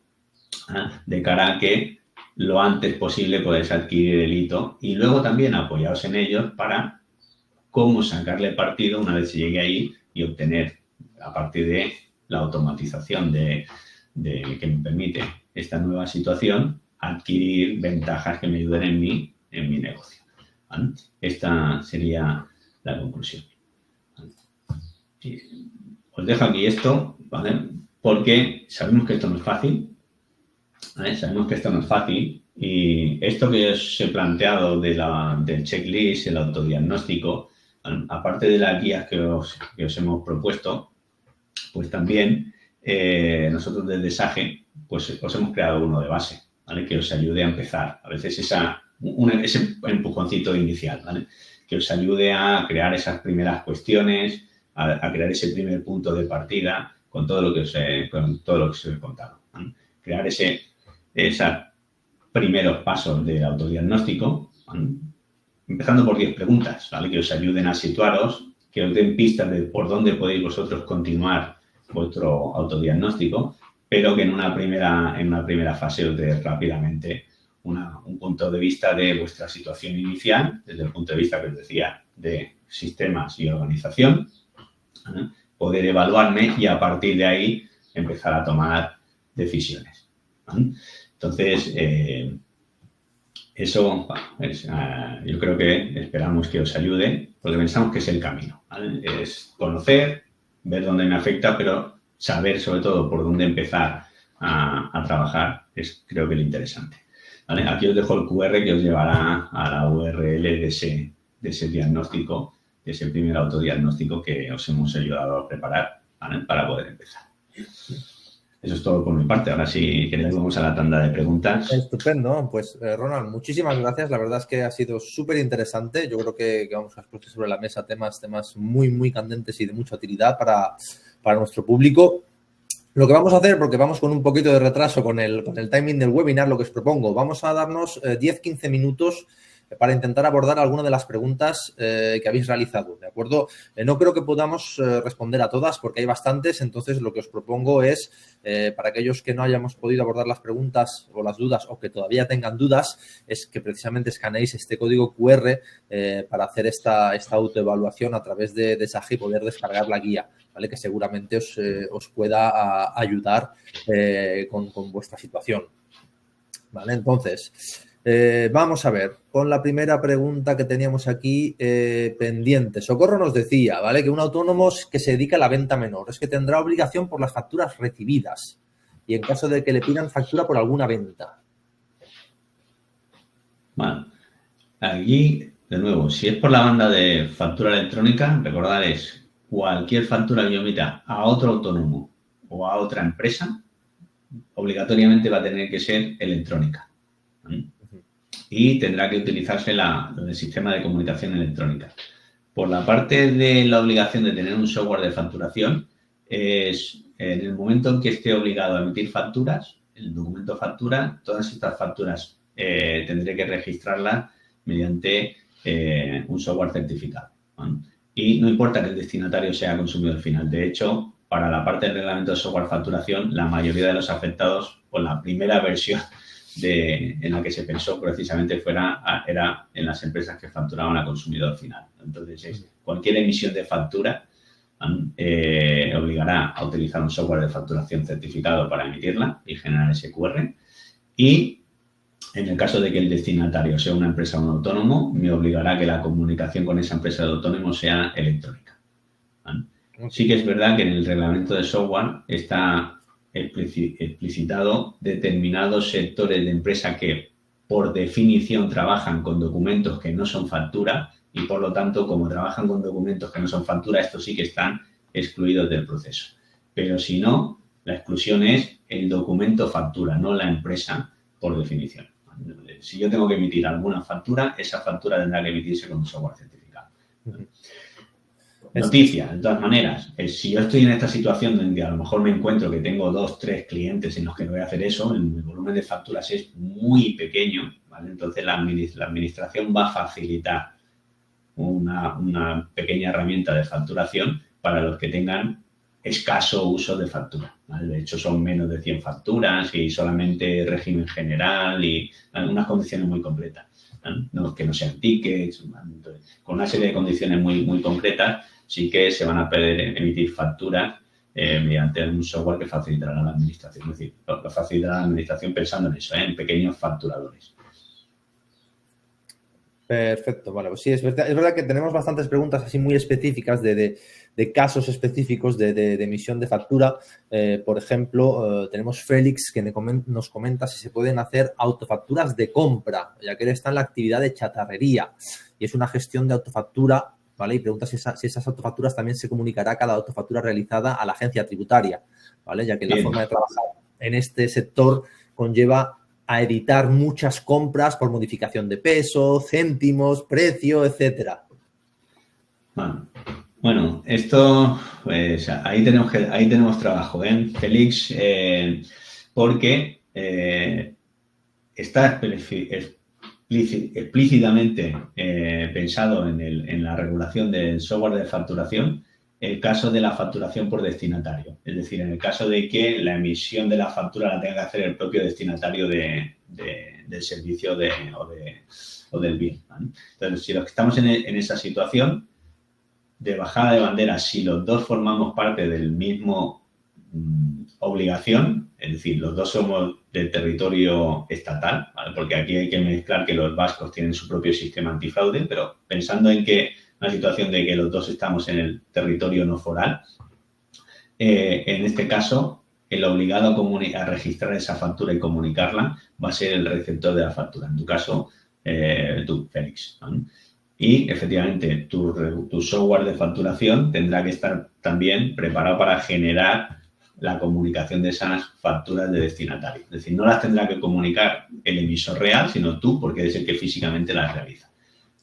de cara a que lo antes posible podáis adquirir el hito y luego también apoyaos en ellos para cómo sacarle partido una vez se llegue ahí y obtener a partir de la automatización que me permite esta nueva situación, adquirir ventajas que me ayuden en mi negocio. ¿Vale? Esta sería la conclusión. Os dejo aquí esto, ¿vale? Porque sabemos que esto no es fácil, ¿vale? Sabemos que esto no es fácil y esto que os he planteado del checklist, el autodiagnóstico, ¿vale? Aparte de las guías que os hemos propuesto, pues también nosotros desde SAGE pues os hemos creado uno de base, ¿vale? Que os ayude a empezar. A veces ese empujoncito inicial, ¿vale? Que os ayude a crear esas primeras cuestiones, a crear ese primer punto de partida con todo lo que os he contado, ¿vale? Crear esos primeros pasos del autodiagnóstico, ¿vale? Empezando por 10 preguntas, ¿vale? Que os ayuden a situaros, que os den pistas de por dónde podéis vosotros continuar vuestro autodiagnóstico, pero que en una primera fase os dé rápidamente un punto de vista de vuestra situación inicial, desde el punto de vista que os decía de sistemas y organización, ¿vale? Poder evaluarme y a partir de ahí empezar a tomar decisiones, ¿vale? Entonces, eso yo creo que esperamos que os ayude, porque pensamos que es el camino, ¿vale? Es conocer, ver dónde me afecta, pero saber sobre todo por dónde empezar a trabajar es creo que lo interesante, ¿vale? Aquí os dejo el QR que os llevará a la URL de ese diagnóstico, de ese primer autodiagnóstico que os hemos ayudado a preparar, ¿vale? Para poder empezar. Eso es todo por mi parte. Ahora sí queréis vamos a la tanda de preguntas. Estupendo. Pues Ronald, muchísimas gracias. La verdad es que ha sido súper interesante. Yo creo que vamos a poner sobre la mesa temas muy, muy candentes y de mucha utilidad para nuestro público. Lo que vamos a hacer, porque vamos con un poquito de retraso con el timing del webinar, lo que os propongo, vamos a darnos 10-15 minutos para intentar abordar alguna de las preguntas que habéis realizado, ¿de acuerdo? No creo que podamos responder a todas porque hay bastantes, entonces lo que os propongo es, para aquellos que no hayamos podido abordar las preguntas o las dudas o que todavía tengan dudas, es que precisamente escaneéis este código QR para hacer esta autoevaluación a través de SAGE y poder descargar la guía, ¿vale? Que seguramente os pueda ayudar con vuestra situación, ¿vale? Entonces, vamos a ver, con la primera pregunta que teníamos aquí pendiente. Socorro nos decía, ¿vale? Que un autónomo que se dedica a la venta menor es que tendrá obligación por las facturas recibidas y en caso de que le pidan factura por alguna venta. Bueno, aquí, de nuevo, si es por la banda de factura electrónica, recordad es cualquier factura que yo emita a otro autónomo o a otra empresa, obligatoriamente va a tener que ser electrónica. ¿Vale? Y tendrá que utilizarse el sistema de comunicación electrónica. Por la parte de la obligación de tener un software de facturación, es en el momento en que esté obligado a emitir facturas, el documento factura, todas estas facturas tendré que registrarlas mediante un software certificado, ¿vale? Y no importa que el destinatario sea consumidor final. De hecho, para la parte del reglamento de software facturación, la mayoría de los afectados, por la primera versión en la que se pensó precisamente era en las empresas que facturaban a consumidor final. Entonces, cualquier emisión de factura obligará a utilizar un software de facturación certificado para emitirla y generar ese QR. Y en el caso de que el destinatario sea una empresa o un autónomo, me obligará a que la comunicación con esa empresa de autónomo sea electrónica, ¿vale? Sí que es verdad que en el reglamento de software está explicitado determinados sectores de empresa que por definición trabajan con documentos que no son factura y por lo tanto, como trabajan con documentos que no son factura, estos sí que están excluidos del proceso. Pero si no, la exclusión es el documento factura, no la empresa por definición. Si yo tengo que emitir alguna factura, esa factura tendrá que emitirse con un software certificado. Noticia, de todas maneras, si yo estoy en esta situación donde a lo mejor me encuentro que tengo 2, 3 clientes en los que voy a hacer eso, el volumen de facturas es muy pequeño, ¿vale? Entonces la administración va a facilitar una pequeña herramienta de facturación para los que tengan escaso uso de factura, ¿vale? De hecho, son menos de 100 facturas y solamente régimen general y unas condiciones muy completas. No, que no sean tickets, con una serie de condiciones muy, muy concretas, sí que se van a poder emitir facturas mediante un software que facilitará la administración. Es decir, lo facilitará la administración pensando en eso, en pequeños facturadores. Perfecto, vale, pues sí, es verdad que tenemos bastantes preguntas así muy específicas de casos específicos de emisión de factura. Por ejemplo, tenemos Félix que nos comenta si se pueden hacer autofacturas de compra, ya que él está en la actividad de chatarrería y es una gestión de autofactura, ¿vale? Y pregunta si esas autofacturas también se comunicará cada autofactura realizada a la agencia tributaria, ¿vale? Ya que la forma de trabajar en este sector conlleva a editar muchas compras por modificación de peso, céntimos, precio, etcétera. Bueno, esto, pues ahí tenemos trabajo, Félix, porque está explícitamente pensado en la regulación del software de facturación el caso de la facturación por destinatario. Es decir, en el caso de que la emisión de la factura la tenga que hacer el propio destinatario del servicio o del bien, ¿vale? Entonces, si los que estamos en esa situación de bajada de bandera, si los dos formamos parte del mismo obligación, es decir, los dos somos del territorio estatal, ¿vale? Porque aquí hay que mezclar que los vascos tienen su propio sistema antifraude, pero pensando en que una situación de que los dos estamos en el territorio no foral, en este caso, el obligado a registrar esa factura y comunicarla va a ser el receptor de la factura. En tu caso, tú, Félix, ¿no? Y, efectivamente, tu software de facturación tendrá que estar también preparado para generar la comunicación de esas facturas de destinatario. Es decir, no las tendrá que comunicar el emisor real, sino tú, porque es el que físicamente las realiza.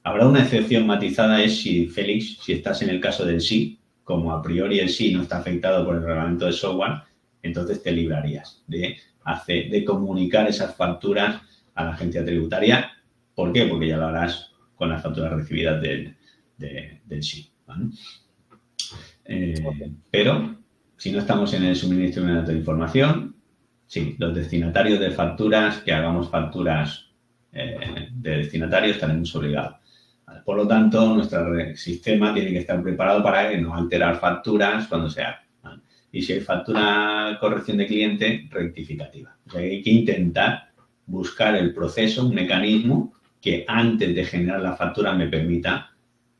Habrá una excepción matizada, es si, Félix, si estás en el caso del sí, como a priori el sí no está afectado por el reglamento de software, entonces te librarías de comunicar esas facturas a la agencia tributaria. ¿Por qué? Porque ya lo harás con las facturas recibidas del sí, ¿vale? Pero si no estamos en el suministro inmediato de información, sí, los destinatarios de facturas, que hagamos facturas de destinatarios, estaremos obligados. Por lo tanto, nuestro sistema tiene que estar preparado para no alterar facturas cuando se haga, ¿vale? Y si hay factura corrección de cliente, rectificativa. O sea, hay que intentar buscar el proceso, un mecanismo que antes de generar la factura me permita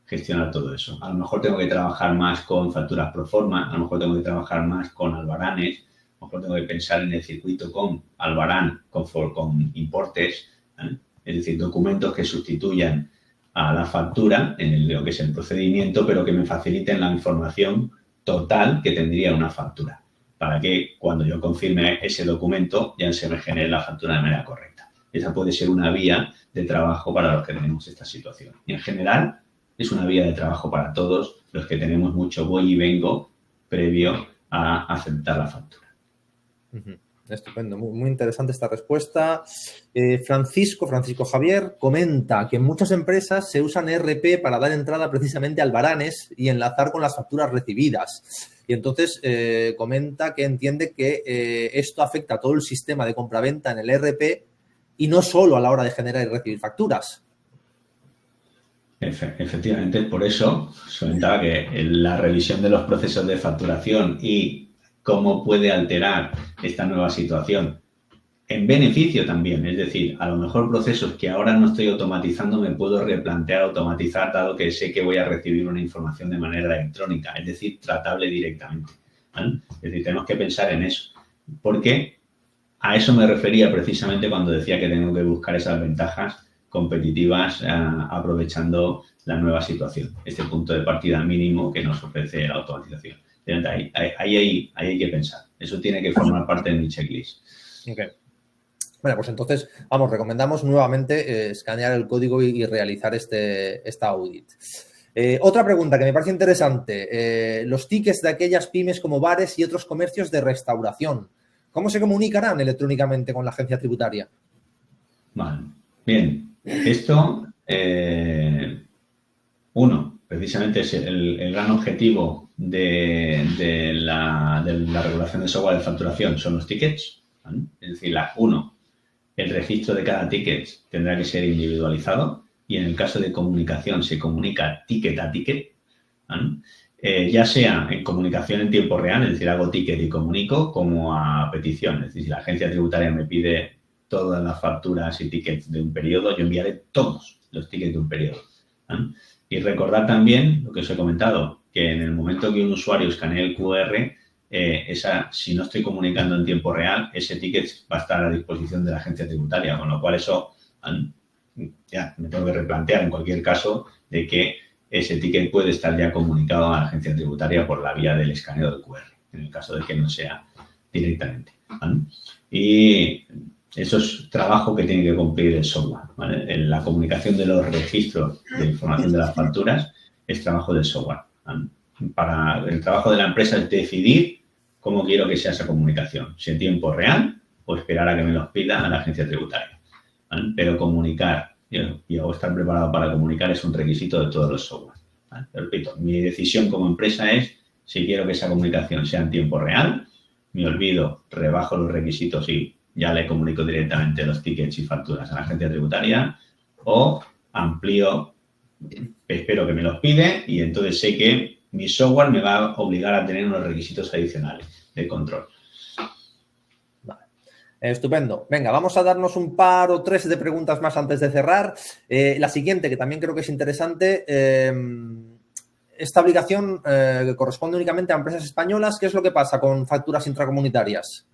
gestionar todo eso. A lo mejor tengo que trabajar más con facturas pro forma, a lo mejor tengo que trabajar más con albaranes, a lo mejor tengo que pensar en el circuito con albarán, con importes, ¿vale? Es decir, documentos que sustituyan a la factura en lo que es el procedimiento, pero que me faciliten la información total que tendría una factura, para que cuando yo confirme ese documento ya se me genere la factura de manera correcta. Esa puede ser una vía de trabajo para los que tenemos esta situación. Y en general es una vía de trabajo para todos los que tenemos mucho voy y vengo previo a aceptar la factura. Estupendo, muy interesante esta respuesta. Francisco Javier comenta que en muchas empresas se usan ERP para dar entrada precisamente al albaranes y enlazar con las facturas recibidas. Y entonces comenta que entiende que esto afecta a todo el sistema de compraventa en el ERP y no solo a la hora de generar y recibir facturas. Efectivamente, por eso se comentaba que la revisión de los procesos de facturación y cómo puede alterar esta nueva situación en beneficio también. Es decir, a lo mejor procesos que ahora no estoy automatizando me puedo replantear automatizar, dado que sé que voy a recibir una información de manera electrónica, es decir, tratable directamente, ¿vale? Es decir, tenemos que pensar en eso, porque a eso me refería precisamente cuando decía que tengo que buscar esas ventajas competitivas aprovechando la nueva situación, este punto de partida mínimo que nos ofrece la automatización. Ahí hay que pensar. Eso tiene que formar parte de mi checklist. Okay. Bueno, pues entonces, vamos, recomendamos nuevamente escanear el código y realizar esta audit. Otra pregunta que me parece interesante. Los tickets de aquellas pymes como bares y otros comercios de restauración, ¿cómo se comunicarán electrónicamente con la agencia tributaria? Vale. Bien. Esto, precisamente es el gran objetivo de la regulación de software de facturación son los tickets, ¿vale? Es decir, el registro de cada ticket tendrá que ser individualizado y en el caso de comunicación se comunica ticket a ticket, ¿vale? Ya sea en comunicación en tiempo real, es decir, hago ticket y comunico, como a petición. Es decir, si la agencia tributaria me pide todas las facturas y tickets de un periodo, yo enviaré todos los tickets de un periodo, ¿vale? Y recordar también lo que os he comentado, que en el momento que un usuario escanee el QR, si no estoy comunicando en tiempo real, ese ticket va a estar a disposición de la agencia tributaria, con lo cual eso ya me tengo que replantear en cualquier caso de que ese ticket puede estar ya comunicado a la agencia tributaria por la vía del escaneo del QR, en el caso de que no sea directamente, ¿vale? Y eso es trabajo que tiene que cumplir el software, ¿vale? En la comunicación de los registros de información de las facturas es trabajo del software, ¿vale? Para el trabajo de la empresa es decidir cómo quiero que sea esa comunicación, si en tiempo real o esperar a que me los pida a la agencia tributaria, ¿vale? Pero comunicar y estar preparado para comunicar es un requisito de todos los software, ¿vale? Repito, mi decisión como empresa es si quiero que esa comunicación sea en tiempo real, me olvido, rebajo los requisitos y ya le comunico directamente los tickets y facturas a la agencia tributaria, o amplío, espero que me los pide y entonces sé que mi software me va a obligar a tener unos requisitos adicionales de control. Vale. Estupendo. Venga, vamos a darnos un par o tres de preguntas más antes de cerrar. La siguiente, que también creo que es interesante, esta obligación corresponde únicamente a empresas españolas. ¿Qué es lo que pasa con facturas intracomunitarias?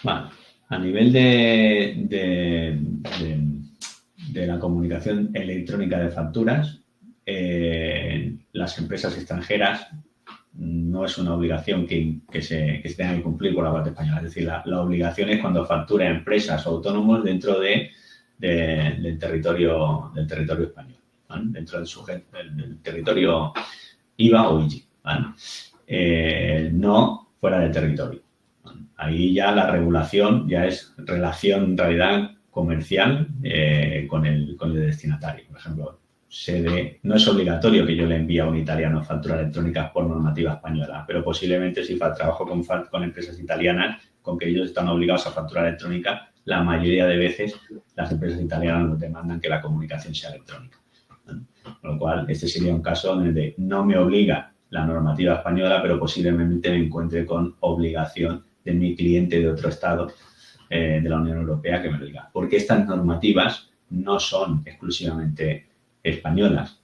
Vale. A nivel de la comunicación electrónica de facturas, las empresas extranjeras no es una obligación que se tenga que cumplir por la parte española. Es decir, la obligación es cuando factura a empresas o autónomos dentro del territorio español, ¿vale? Dentro del territorio IVA o IGI, ¿vale? No fuera del territorio. Ahí ya la regulación ya es relación en realidad comercial con el destinatario. Por ejemplo, no es obligatorio que yo le envíe a un italiano facturas electrónicas por normativa española, pero posiblemente si trabajo con empresas italianas, con que ellos están obligados a factura electrónica, la mayoría de veces las empresas italianas nos demandan que la comunicación sea electrónica. Con lo cual, este sería un caso donde no me obliga la normativa española, pero posiblemente me encuentre con obligación de mi cliente de otro estado de la Unión Europea que me lo diga. Porque estas normativas no son exclusivamente españolas.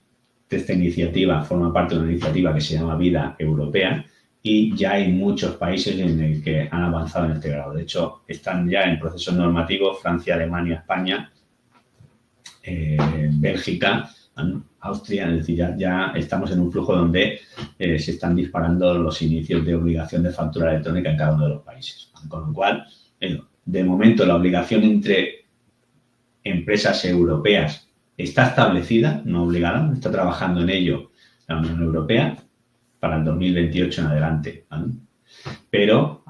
Esta iniciativa forma parte de una iniciativa que se llama Vida Europea y ya hay muchos países en el que han avanzado en este grado. De hecho, están ya en procesos normativos Francia, Alemania, España, Bélgica, Austria. Es decir, ya estamos en un flujo donde se están disparando los inicios de obligación de factura electrónica en cada uno de los países. Con lo cual, de momento, la obligación entre empresas europeas está establecida, no obligada, está trabajando en ello la Unión Europea para el 2028 en adelante, ¿vale? Pero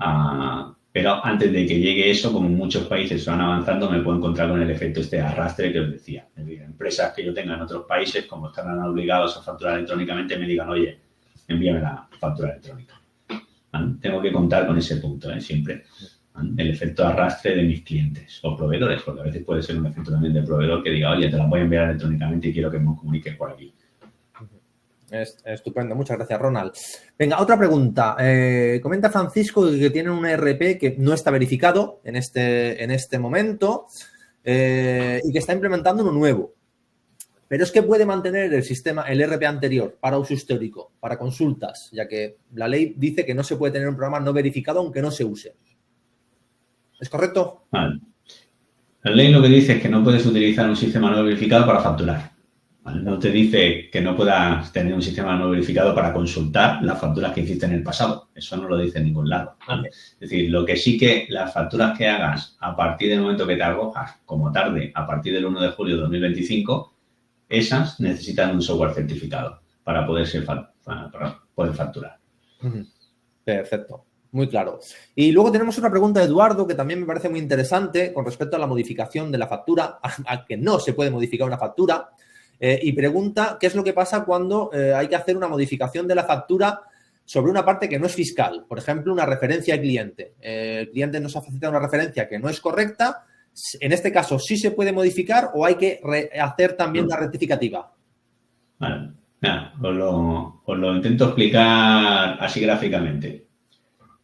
antes de que llegue eso, como muchos países van avanzando, me puedo encontrar con el efecto de arrastre que os decía. Es decir, empresas que yo tenga en otros países, como estarán obligados a facturar electrónicamente, me digan, oye, envíame la factura electrónica, ¿vale? Tengo que contar con ese punto, siempre. El efecto arrastre de mis clientes o proveedores, porque a veces puede ser un efecto también de proveedor que diga, oye, te la voy a enviar electrónicamente y quiero que me comuniques por aquí. Estupendo, muchas gracias, Ronald. Venga, otra pregunta. Comenta Francisco que tiene un ERP que no está verificado en este momento y que está implementando uno nuevo. Pero es que puede mantener el ERP anterior para uso histórico, para consultas, ya que la ley dice que no se puede tener un programa no verificado aunque no se use. ¿Es correcto? Vale. La ley lo que dice es que no puedes utilizar un sistema no verificado para facturar. ¿Vale? No te dice que no puedas tener un sistema no verificado para consultar las facturas que hiciste en el pasado. Eso no lo dice en ningún lado. ¿Vale? Es decir, lo que sí que las facturas que hagas a partir del momento que te acojas, como tarde, a partir del 1 de julio de 2025, esas necesitan un software certificado para poder facturar. Perfecto. Muy claro. Y luego tenemos otra pregunta de Eduardo que también me parece muy interesante con respecto a la modificación de la factura, a que no se puede modificar una factura, y pregunta qué es lo que pasa cuando hay que hacer una modificación de la factura sobre una parte que no es fiscal. Por ejemplo, una referencia al cliente. El cliente nos ha facilitado una referencia que no es correcta. En este caso, ¿sí se puede modificar o hay que hacer también la rectificativa? Vale. Nada, os lo intento explicar así gráficamente.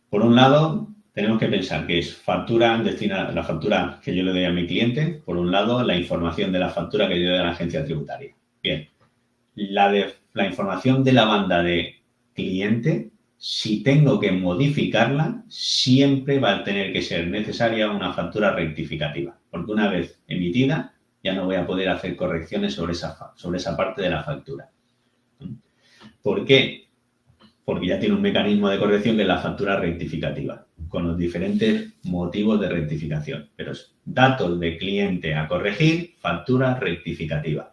Por un lado, tenemos que pensar que es factura, la factura que yo le doy a mi cliente. Por un lado, la información de la factura que yo doy a la agencia tributaria. Bien, la información de la banda de cliente, si tengo que modificarla, siempre va a tener que ser necesaria una factura rectificativa. Porque una vez emitida, ya no voy a poder hacer correcciones sobre esa parte de la factura. ¿Por qué? Porque ya tiene un mecanismo de corrección que es la factura rectificativa, con los diferentes motivos de rectificación. Pero es datos de cliente a corregir, factura rectificativa.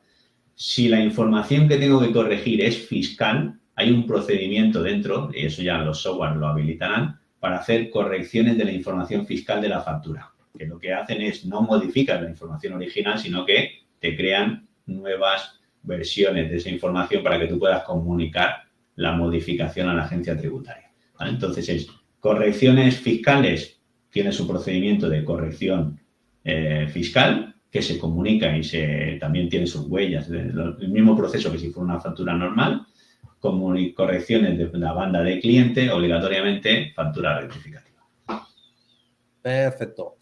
Si la información que tengo que corregir es fiscal, hay un procedimiento dentro, y eso ya los software lo habilitarán, para hacer correcciones de la información fiscal de la factura. Que lo que hacen es no modificar la información original, sino que te crean nuevas versiones de esa información para que tú puedas comunicar la modificación a la agencia tributaria. ¿Vale? Entonces, correcciones fiscales, tiene su procedimiento de corrección fiscal, que se comunica y también tiene sus huellas, el mismo proceso que si fuera una factura normal, como correcciones de la banda de cliente, obligatoriamente factura rectificativa. Perfecto.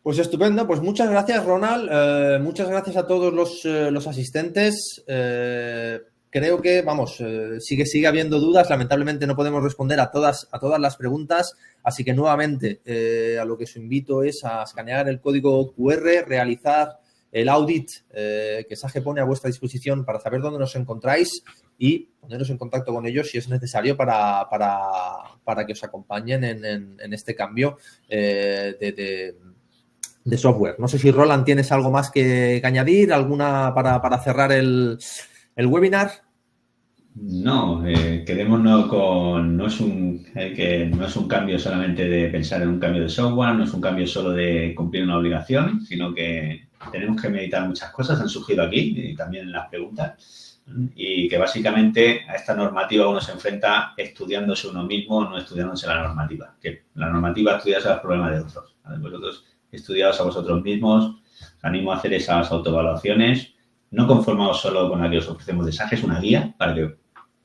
Pues estupendo. Pues muchas gracias, Ronald. Muchas gracias a todos los asistentes. Creo que, vamos, sigue habiendo dudas. Lamentablemente no podemos responder a todas las preguntas. Así que nuevamente a lo que os invito es a escanear el código QR, realizar el audit que SAGE pone a vuestra disposición para saber dónde nos encontráis y poneros en contacto con ellos si es necesario para que os acompañen en este cambio de software. No sé si, Roland, tienes algo más que añadir, alguna para cerrar el webinar. No, quedémonos con, no es un cambio solamente de pensar en un cambio de software, no es un cambio solo de cumplir una obligación, sino que tenemos que meditar muchas cosas, han surgido aquí y también en las preguntas, y que básicamente a esta normativa uno se enfrenta estudiándose uno mismo, no estudiándose la normativa, que la normativa estudias los problemas de otros, ¿vale? Vosotros estudiados a vosotros mismos, os animo a hacer esas autoevaluaciones, no conformaos solo con la que os ofrecemos de SAGE, es una guía para que,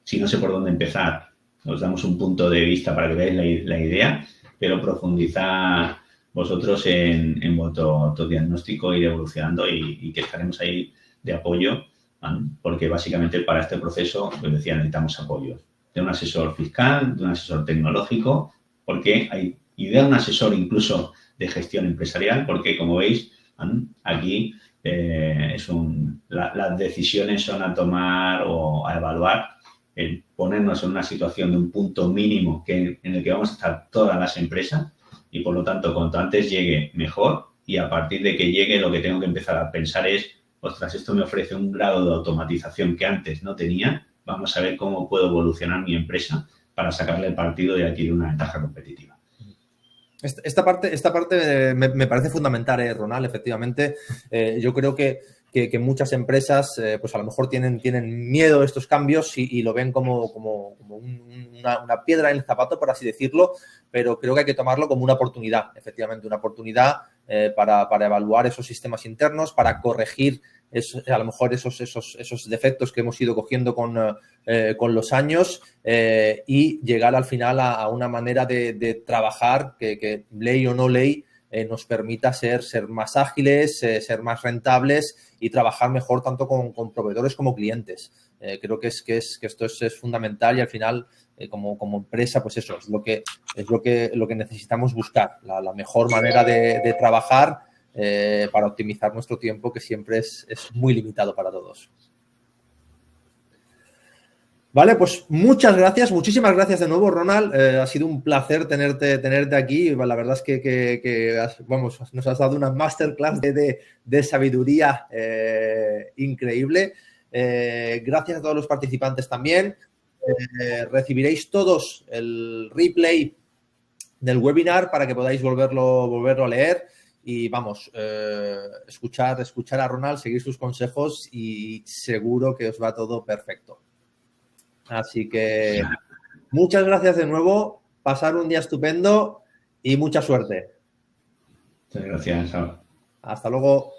si no sé por dónde empezar, os damos un punto de vista para que veáis la idea, pero profundizad vosotros en vuestro autodiagnóstico, ir evolucionando y que estaremos ahí de apoyo, ¿vale? Porque básicamente para este proceso, os decía, necesitamos apoyo de un asesor fiscal, de un asesor tecnológico, porque y de un asesor incluso de gestión empresarial, porque como veis, ¿vale? Aquí las decisiones son a tomar o a evaluar, el ponernos en una situación de un punto mínimo en el que vamos a estar todas las empresas y, por lo tanto, cuanto antes llegue, mejor. Y a partir de que llegue, lo que tengo que empezar a pensar es, ostras, esto me ofrece un grado de automatización que antes no tenía. Vamos a ver cómo puedo evolucionar mi empresa para sacarle el partido y adquirir una ventaja competitiva. Esta parte me parece fundamental, Ronald, efectivamente. Yo creo que muchas empresas pues a lo mejor tienen miedo a estos cambios y lo ven como una piedra en el zapato, por así decirlo, pero creo que hay que tomarlo como una oportunidad, efectivamente, una oportunidad para evaluar esos sistemas internos, para corregir a lo mejor esos defectos que hemos ido cogiendo con los años y llegar al final a una manera de trabajar que ley o no ley nos permita ser más ágiles, ser más rentables y trabajar mejor tanto con proveedores como clientes. Creo que esto es fundamental y al final como empresa, pues eso es lo que necesitamos buscar, la mejor manera de trabajar para optimizar nuestro tiempo, que siempre es muy limitado para todos. Vale, pues muchas gracias, muchísimas gracias de nuevo, Ronald. Ha sido un placer tenerte aquí. La verdad es que nos has dado una masterclass de sabiduría increíble. Gracias a todos los participantes también. Recibiréis todos el replay del webinar para que podáis volverlo a leer. Y vamos, escuchar a Ronald, seguir sus consejos y seguro que os va todo perfecto. Así que muchas gracias de nuevo, pasar un día estupendo y mucha suerte. Muchas gracias. Hasta luego.